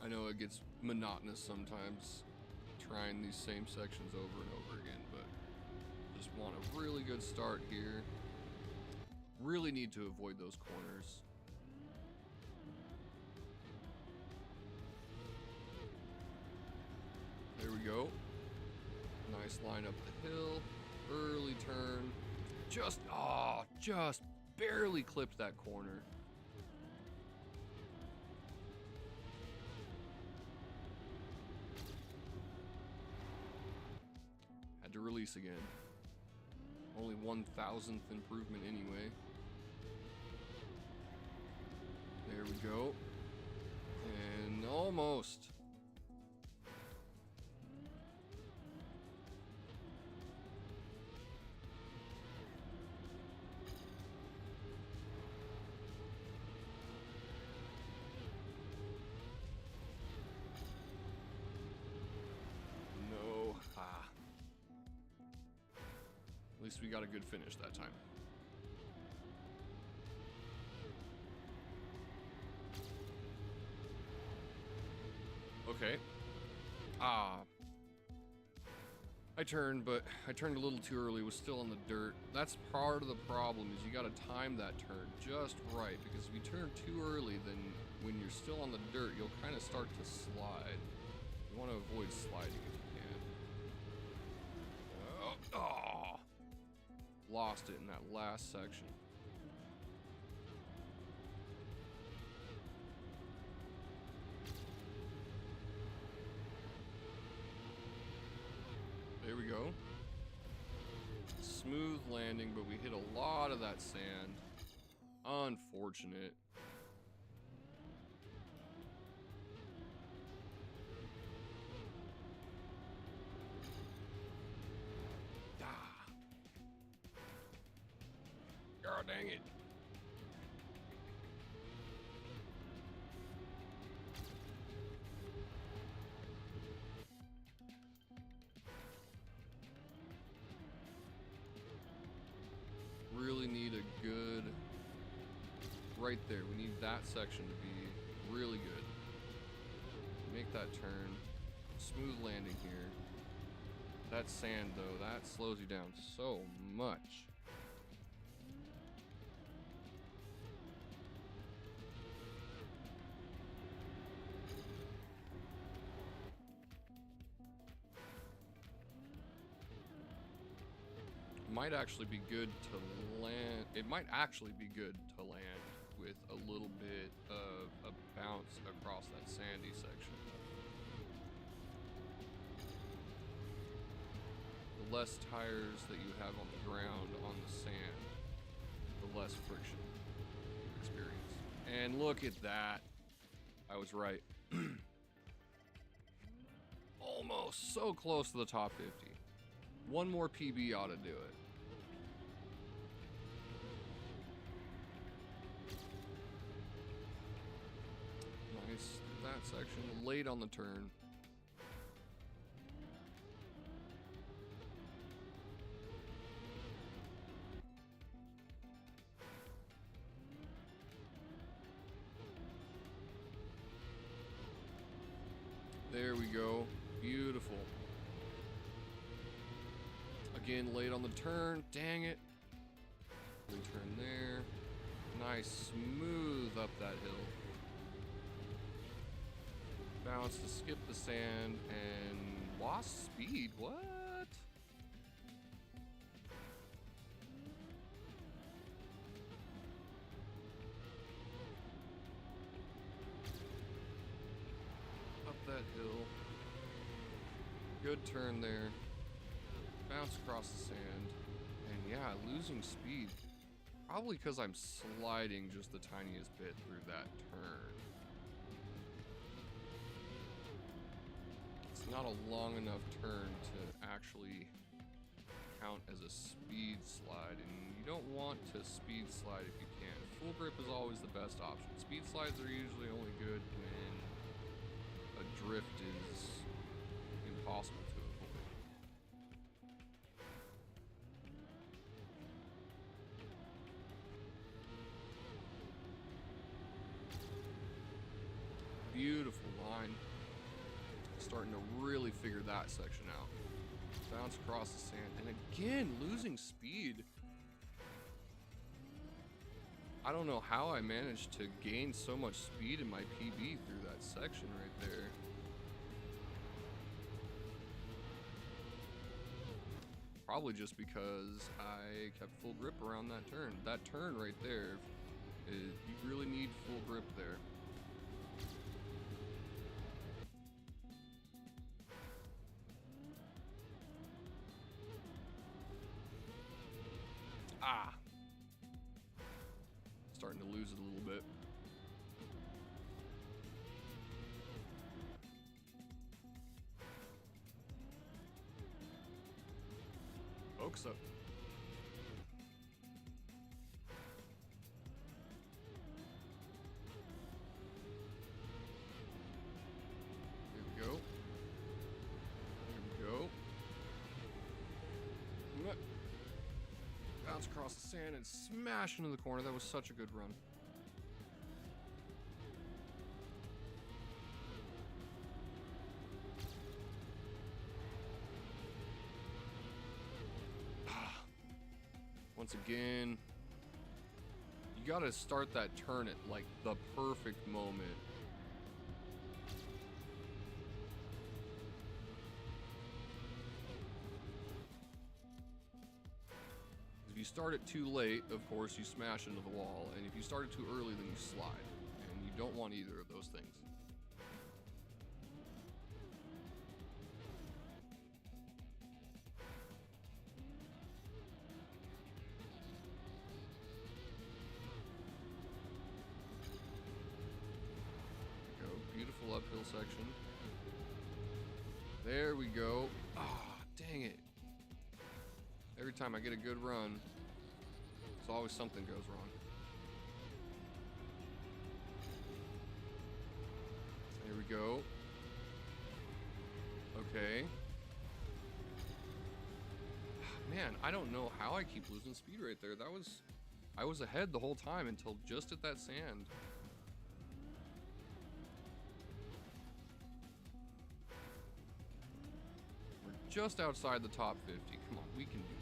I know it gets monotonous sometimes trying these same sections over and over again, but just want a really good start here. Really need to avoid those corners. There we go. Nice line up the hill. Early turn. Just barely clipped that corner. To release again. Only 1,000th improvement anyway. There we go. And almost. At least we got a good finish that time. Okay. I turned, but I turned a little too early, was still on the dirt. That's part of the problem, is you gotta time that turn just right, because if you turn too early, then when you're still on the dirt, you'll kind of start to slide. You want to avoid sliding if you can. Oh. Lost it in that last section. There we go. Smooth landing, but we hit a lot of that sand. Unfortunate. God dang it. Really need a good, right there, we need that section to be really good. Make that turn, smooth landing here. That sand though, that slows you down so much. Might actually be good to land. It might actually be good to land with a little bit of a bounce across that sandy section. The less tires that you have on the ground on the sand, the less friction experience. And look at that. I was right. Almost so close to the top 50. One more PB ought to do it. Nice. That section. Late on the turn. There we go. Beautiful. Again, late on the turn. Dang it. We turn there. Nice. Smooth up that hill. Bounce to skip the sand and lost speed. What? Up that hill. Good turn there. Bounce across the sand. And yeah, losing speed. Probably because I'm sliding just the tiniest bit through that turn. It's not a long enough turn to actually count as a speed slide, and you don't want to speed slide if you can. Full grip is always the best option. Speed slides are usually only good when a drift is impossible to avoid. Beautiful line. Starting to really figure that section out. Bounce across the sand, and again losing speed. I don't know how I managed to gain so much speed in my PB through that section right there. Probably just because I kept full grip around that turn. That turn right there, you really need full grip there. Starting to lose it a little bit. Focus up. Here we go. Here we go. Bounce across the sand and smash into the corner. That was such a good run. Once again, you gotta start that turn at like the perfect moment. If you start it too late, of course, you smash into the wall. And if you start it too early, then you slide. And you don't want either of those things. Go. Beautiful uphill section. There we go. Ah, dang it. Every time I get a good run, it's always something goes wrong. There we go. Okay. Man, I don't know how I keep losing speed right there. I was ahead the whole time until just at that sand. We're just outside the top 50. Come on, we can do this.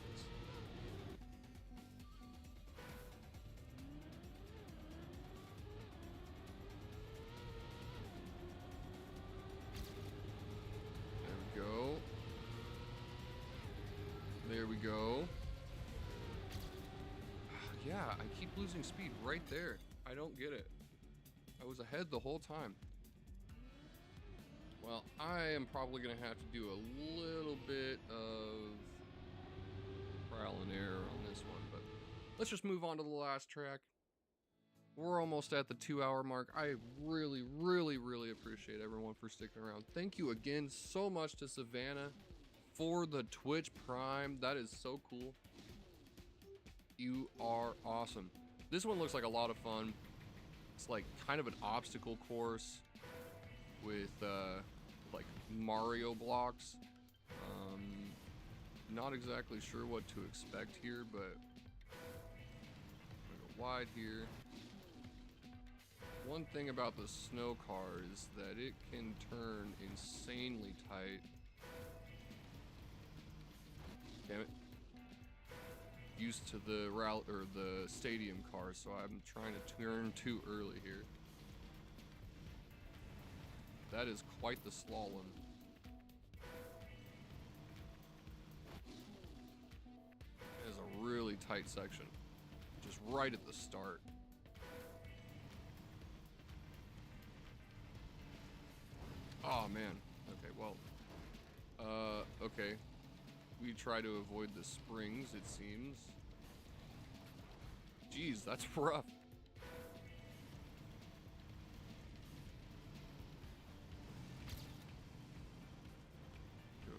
There we go. There we go. Yeah, I keep losing speed right there. I don't get it. I was ahead the whole time. Well, I am probably going to have to do a little bit of trial and error on this one, but let's just move on to the last track. We're almost at the 2-hour mark. I really, really, really appreciate everyone for sticking around. Thank you again so much to Savannah for the Twitch Prime. That is so cool. You are awesome. This one looks like a lot of fun. It's like kind of an obstacle course with like Mario blocks. Not exactly sure what to expect here, but I'm gonna go wide here. One thing about the snow car is that it can turn insanely tight. Damn it. Used to the route or the stadium car, so I'm trying to turn too early here. That is quite the slalom. It is a really tight section, just right at the start. Oh man. Okay, well, okay. We try to avoid the springs, it seems. Jeez, that's rough. Go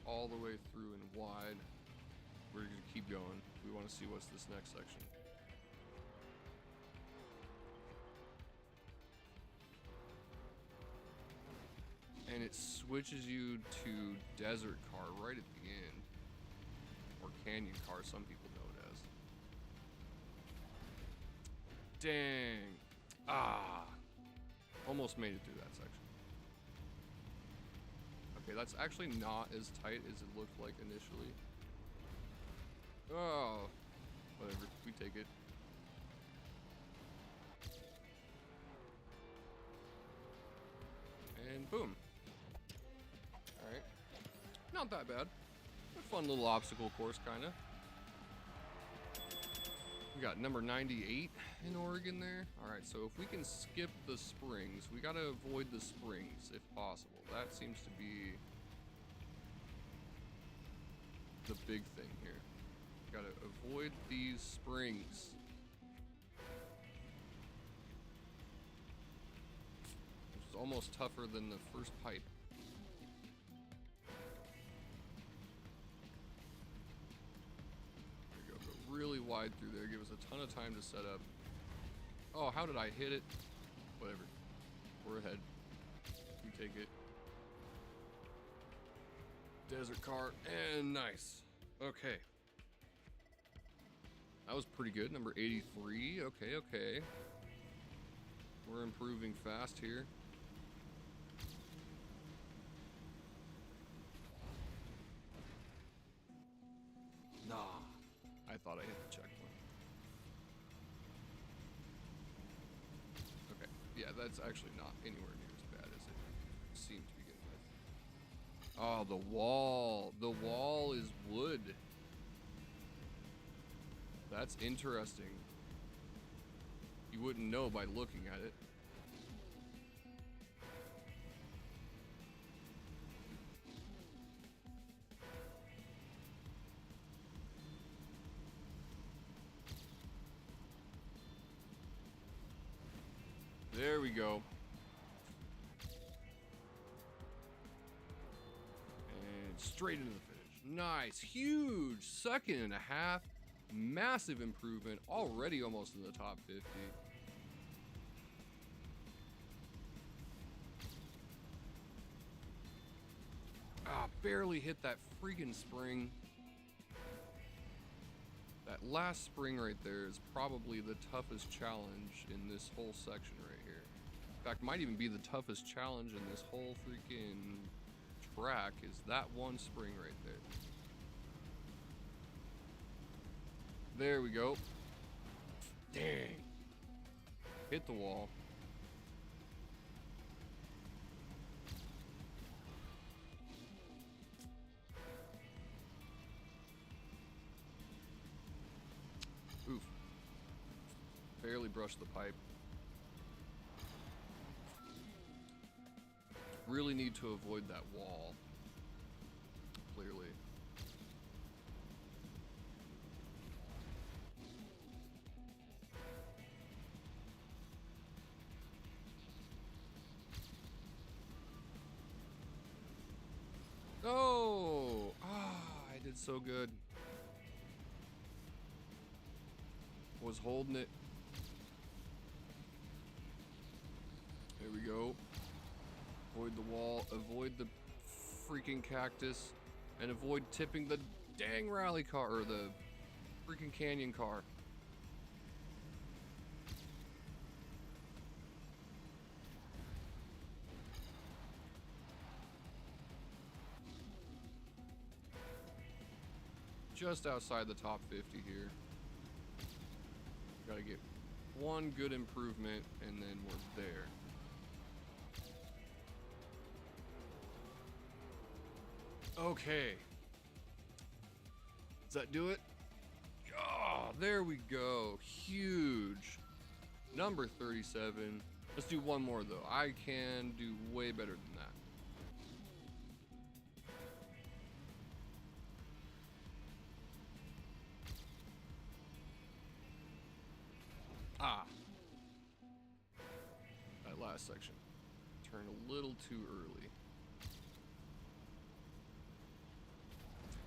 all the way through and wide. We're gonna keep going. We want to see what's this next section. And it switches you to desert car right at the end. Or canyon car, some people know it as. Dang. Ah. Almost made it through that section. Okay, that's actually not as tight as it looked like initially. Oh. Whatever, we take it. And boom. Alright. Not that bad. A fun little obstacle course, kinda. We got number 98 in Oregon there. Alright, so if we can skip the springs, we gotta avoid the springs if possible. That seems to be the big thing here. Gotta avoid these springs. Which is almost tougher than the first pipe. Go really wide through there, give us a ton of time to set up. Oh, how did I hit it? Whatever. We're ahead. We take it. Desert car, and nice. Okay. That was pretty good. Number 83. Okay, okay. We're improving fast here. Nah. I thought I hit the checkpoint. Okay. Yeah, that's actually not anywhere near as bad as it seemed to begin with. Oh, the wall. The wall is wood. That's interesting. You wouldn't know by looking at it. There we go. And straight into the finish. Nice. Huge. Second and a half. Massive improvement. Already almost in the top 50. Ah, barely hit that freaking spring. That last spring right there is probably the toughest challenge in this whole section right here. In fact, might even be the toughest challenge in this whole freaking track is that one spring right there. There we go. Dang. Hit the wall. Oof. Barely brushed the pipe. Really need to avoid that wall. Clearly. Oh! Ah, I did so good. Was holding it. go. Avoid the wall, avoid the freaking cactus, and avoid tipping the dang rally car, or the freaking canyon car. Just outside the top 50 here. Gotta get one good improvement and then we're there. Okay. Does that do it? Oh, there we go. Huge. Number 37. Let's do one more though. I can do way better than that. Ah. That last section. Turned a little too early.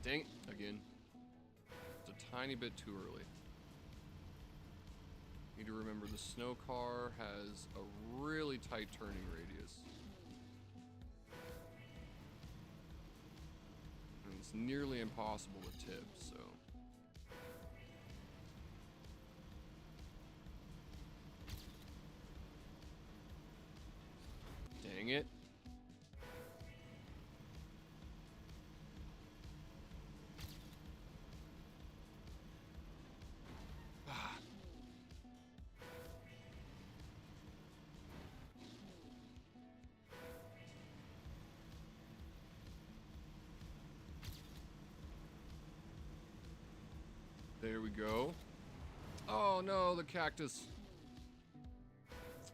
Dang, again. It's a tiny bit too early. Need to remember the snow car has a really tight turning radius. And it's nearly impossible to tip, so. Dang it. There we go. Oh no, the cactus.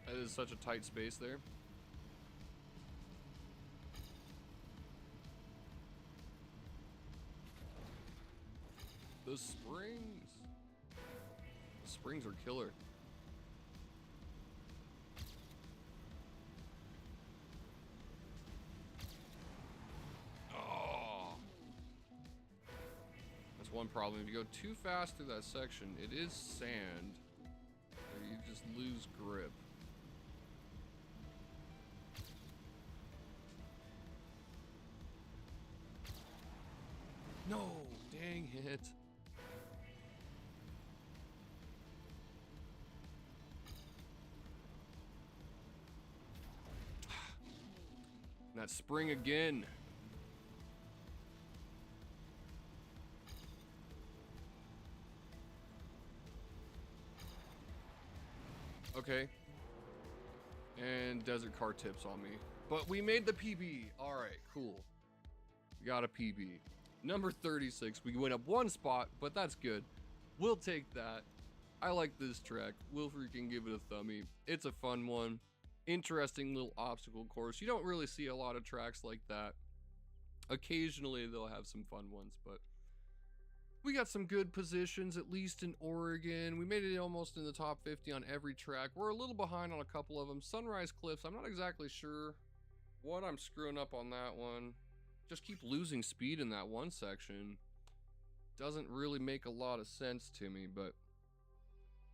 That is such a tight space there. The springs. The springs are killer. One problem. If you go too fast through that section, it is sand, or you just lose grip. No, dang it. That spring again. Okay. And desert car tips on me. But we made the PB. Alright, cool. We got a PB. Number 36. We went up one spot, but that's good. We'll take that. I like this track. We'll freaking give it a thumbie. It's a fun one. Interesting little obstacle course. You don't really see a lot of tracks like that. Occasionally they'll have some fun ones, but we got some good positions, at least in Oregon. We made it almost in the top 50 on every track. We're a little behind on a couple of them. Sunrise Cliffs, I'm not exactly sure what I'm screwing up on that one. Just keep losing speed in that one section. Doesn't really make a lot of sense to me, but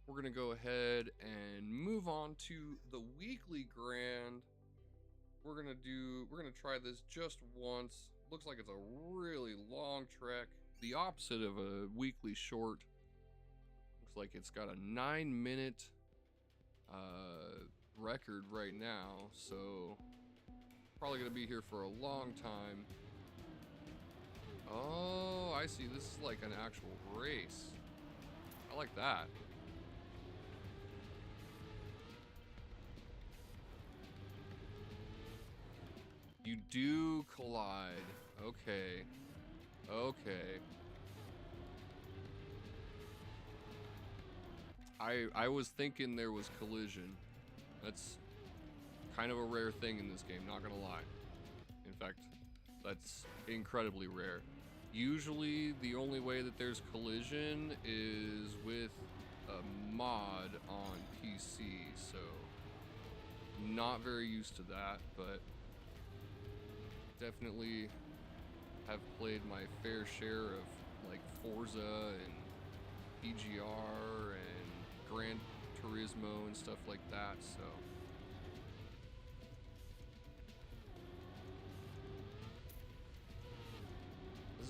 we're gonna go ahead and move on to the weekly grand. We're gonna try this just once. Looks like it's a really long trek. The opposite of a weekly short. Looks like it's got a 9-minute record right now, so probably gonna be here for a long time. Oh, I see. This is like an actual race. I like that. You do collide. Okay. Okay. I was thinking there was collision. That's kind of a rare thing in this game, not gonna lie. In fact, that's incredibly rare. Usually the only way that there's collision is with a mod on PC, so not very used to that, but definitely have played my fair share of like Forza and PGR and Gran Turismo and stuff like that, so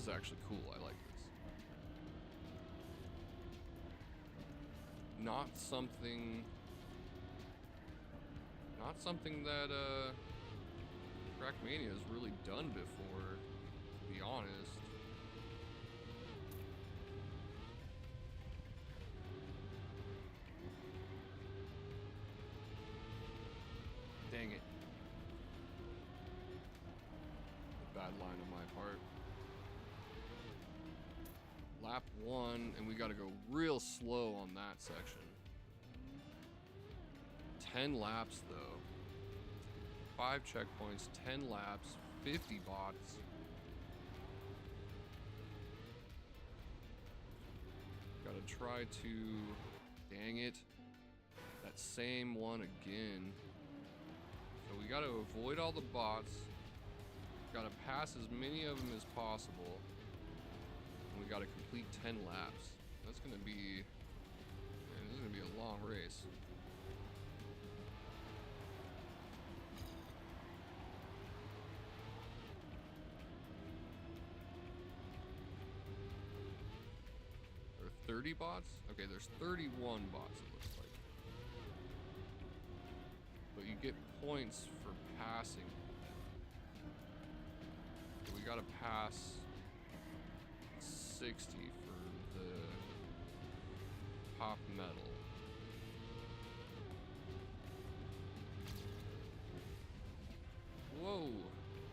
is actually cool. I like this. Not something that Trackmania has really done before, to be honest. Dang it. A bad line on my part. Lap 1, and we gotta go real slow on that section. 10 laps though. 5 checkpoints, 10 laps, 50 bots. Gotta try to, dang it, that same one again. So we gotta avoid all the bots. Gotta pass as many of them as possible. And we gotta complete 10 laps. That's gonna be, man, this is gonna be a long race. There are 30 bots? Okay, there's 31 bots it looks like. But you get points for passing. So we gotta pass 60 for the top medal. Whoa!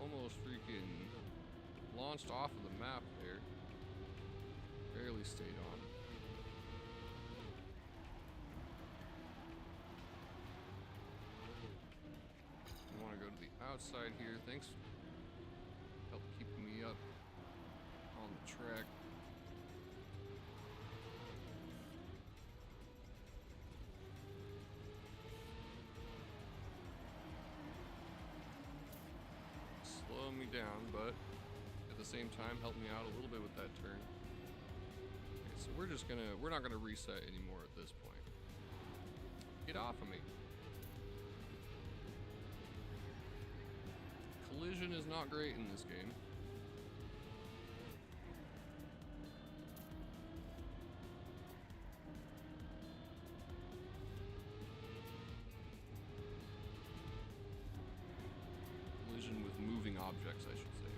Almost freaking launched off of the map there. Barely stayed on. I want to go to the outside here. Thanks for help keeping me up on the track. Slow me down, but at the same time help me out a little bit with that turn. Okay, so we're not gonna reset anymore at this point. Get off of me. Collision is not great in this game. Collision with moving objects, I should say.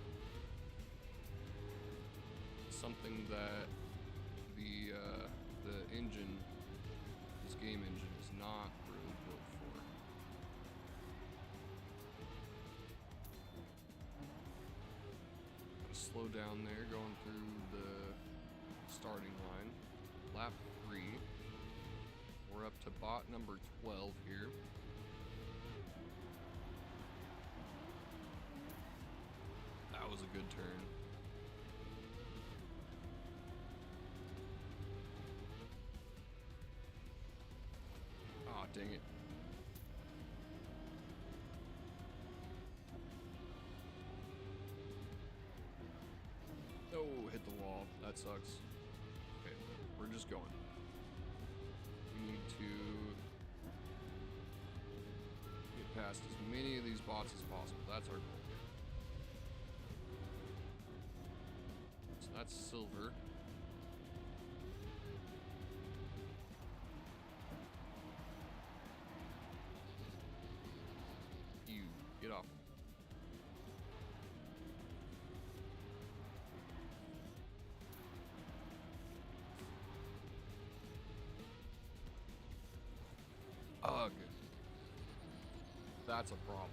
Something that the engine, this game engine, is not really built for. Slow down there, going through the starting line. Lap 3. We're up to bot number 12 here. That was a good turn. Aw, dang it. Oh, hit the wall. That sucks. Okay, we're just going. We need to get past as many of these bots as possible. That's our goal. So that's silver. You, get off. Ugh. That's a problem.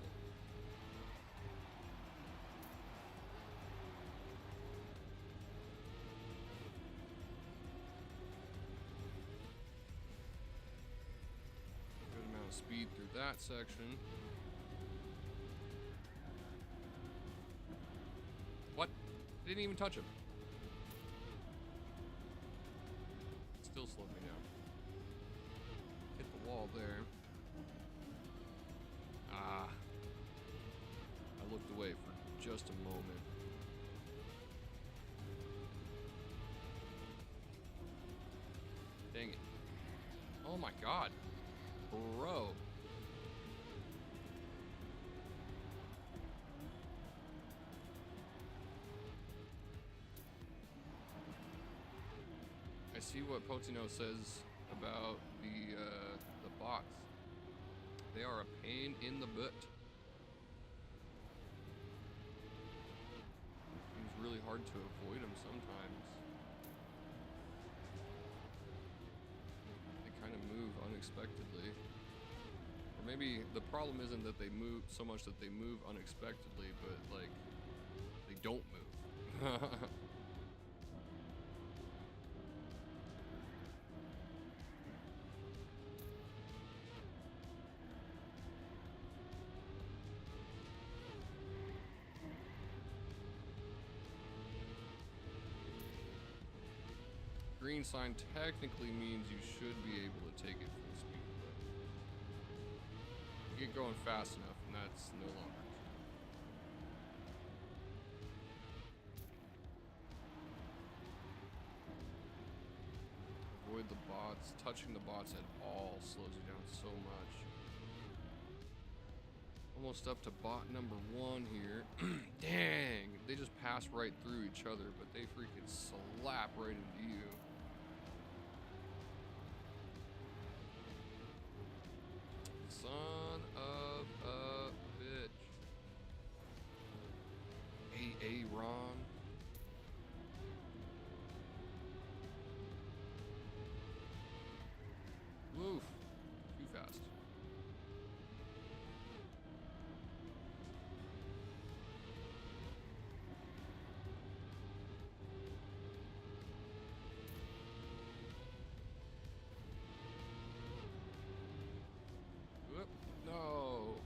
Good amount of speed through that section. What? I didn't even touch him. Still slowed me down. Hit the wall there. Ah. I looked away for just a moment. Dang it. Oh my god. Bro. see what Potino says about the bots. They are a pain in the butt. Seems really hard to avoid them sometimes. They kind of move unexpectedly. Or maybe the problem isn't that they move so much that they move unexpectedly, but like they don't move. Green sign technically means you should be able to take it full speed, but you get going fast enough, and that's no longer true. Avoid the bots. Touching the bots at all slows you down so much. Almost up to bot number 1 here. Dang! They just pass right through each other, but they freaking slap right into you. Son of a bitch. Hey, Ron. Woof. Too fast. Whoop. No.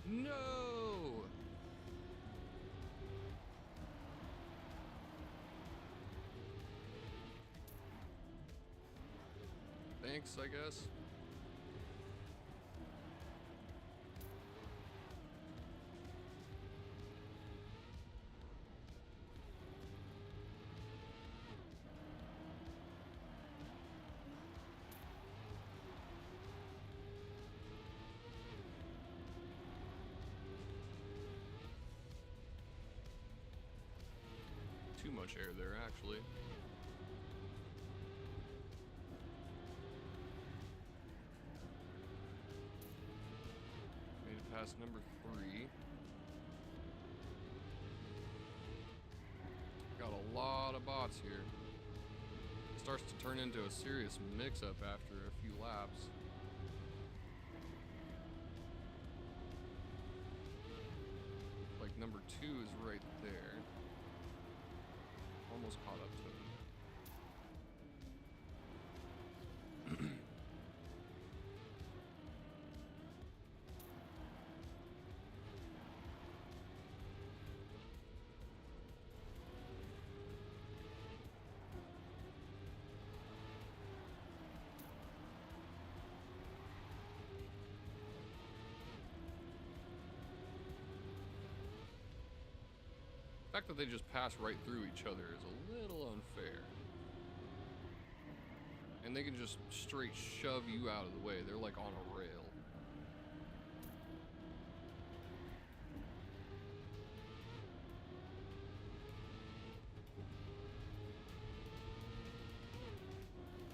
No. Thanks, I guess. Too much air there, actually. Made it past number 3. Got a lot of bots here. It starts to turn into a serious mix-up after a few laps. Like number 2 is right there. Almost caught up to him. The fact that they just pass right through each other is a little unfair. And they can just straight shove you out of the way. They're like on a rail.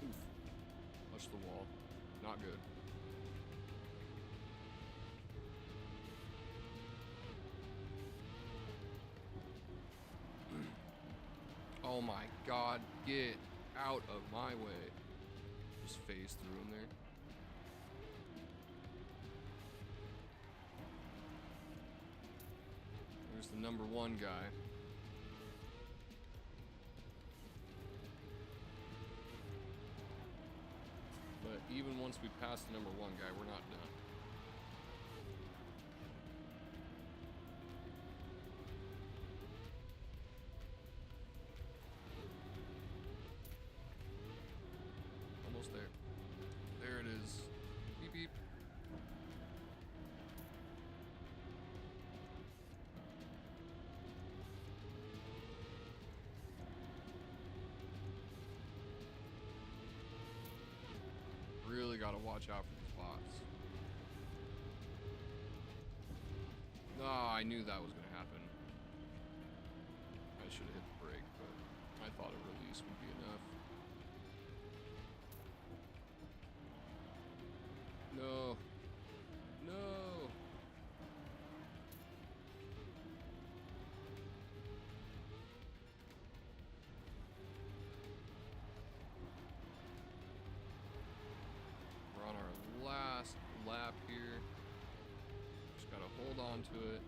Oof. Touch the wall. Not good. Oh my god, get out of my way. Just phase through him there. There's the number 1 guy. But even once we pass the number 1 guy, we're not done. There. There it is. Beep beep. Really gotta watch out for these bots. Ah, I knew that was gonna happen. I should have hit the brake, but I thought a release would be enough. onto it.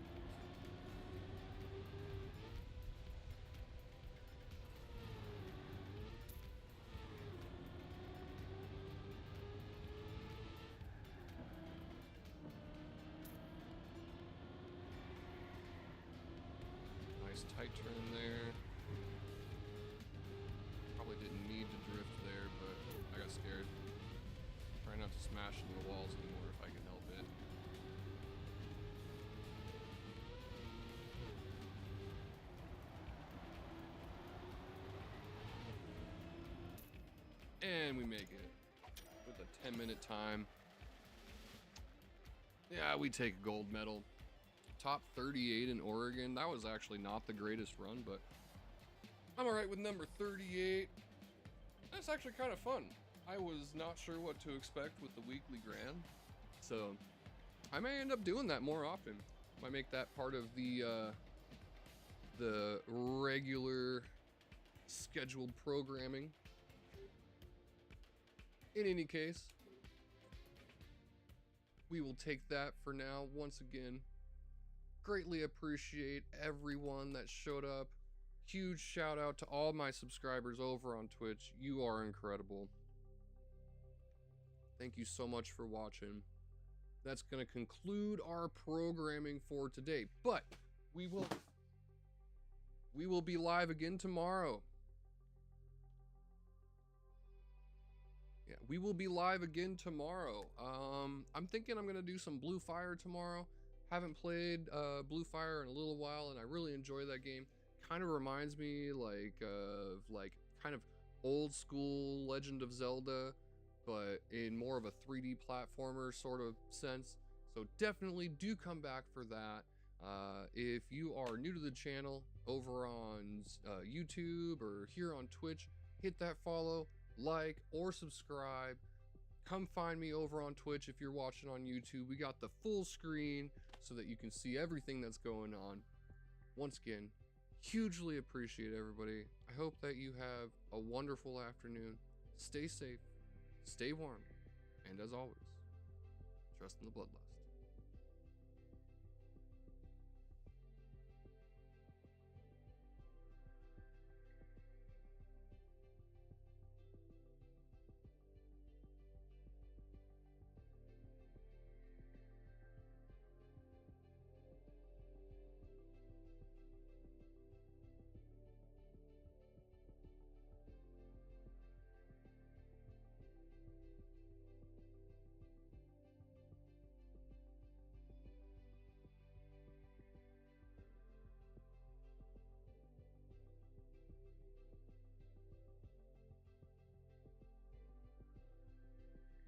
Nice tight turn there. Probably didn't need to drift there, but I got scared. Try not to smash into the walls anymore if I can help it. And we make it with a 10-minute time. Yeah, we take a gold medal. Top 38 in Oregon. That was actually not the greatest run, but I'm alright with number 38. That's actually kind of fun. I was not sure what to expect with the weekly grand, so I may end up doing that more often. Might make that part of the regular scheduled programming. In any case, we will take that for now. Once again, greatly appreciate everyone that showed up. Huge shout out to all my subscribers over on Twitch. You are incredible. Thank you so much for watching. That's going to conclude our programming for today, but we will be live again tomorrow. Yeah, we will be live again tomorrow. I'm thinking I'm gonna do some Blue Fire tomorrow. Haven't played Blue Fire in a little while, and I really enjoy that game. Kind of reminds me of kind of old school Legend of Zelda, but in more of a 3D platformer sort of sense. So definitely do come back for that. If you are new to the channel over on YouTube or here on Twitch, hit that follow, like, or subscribe. Come find me over on Twitch if you're watching on YouTube. We got the full screen so that you can see everything that's going on. Once again, hugely appreciate everybody. I hope that you have a wonderful afternoon. Stay safe, stay warm, and as always, trust in the bloodlust.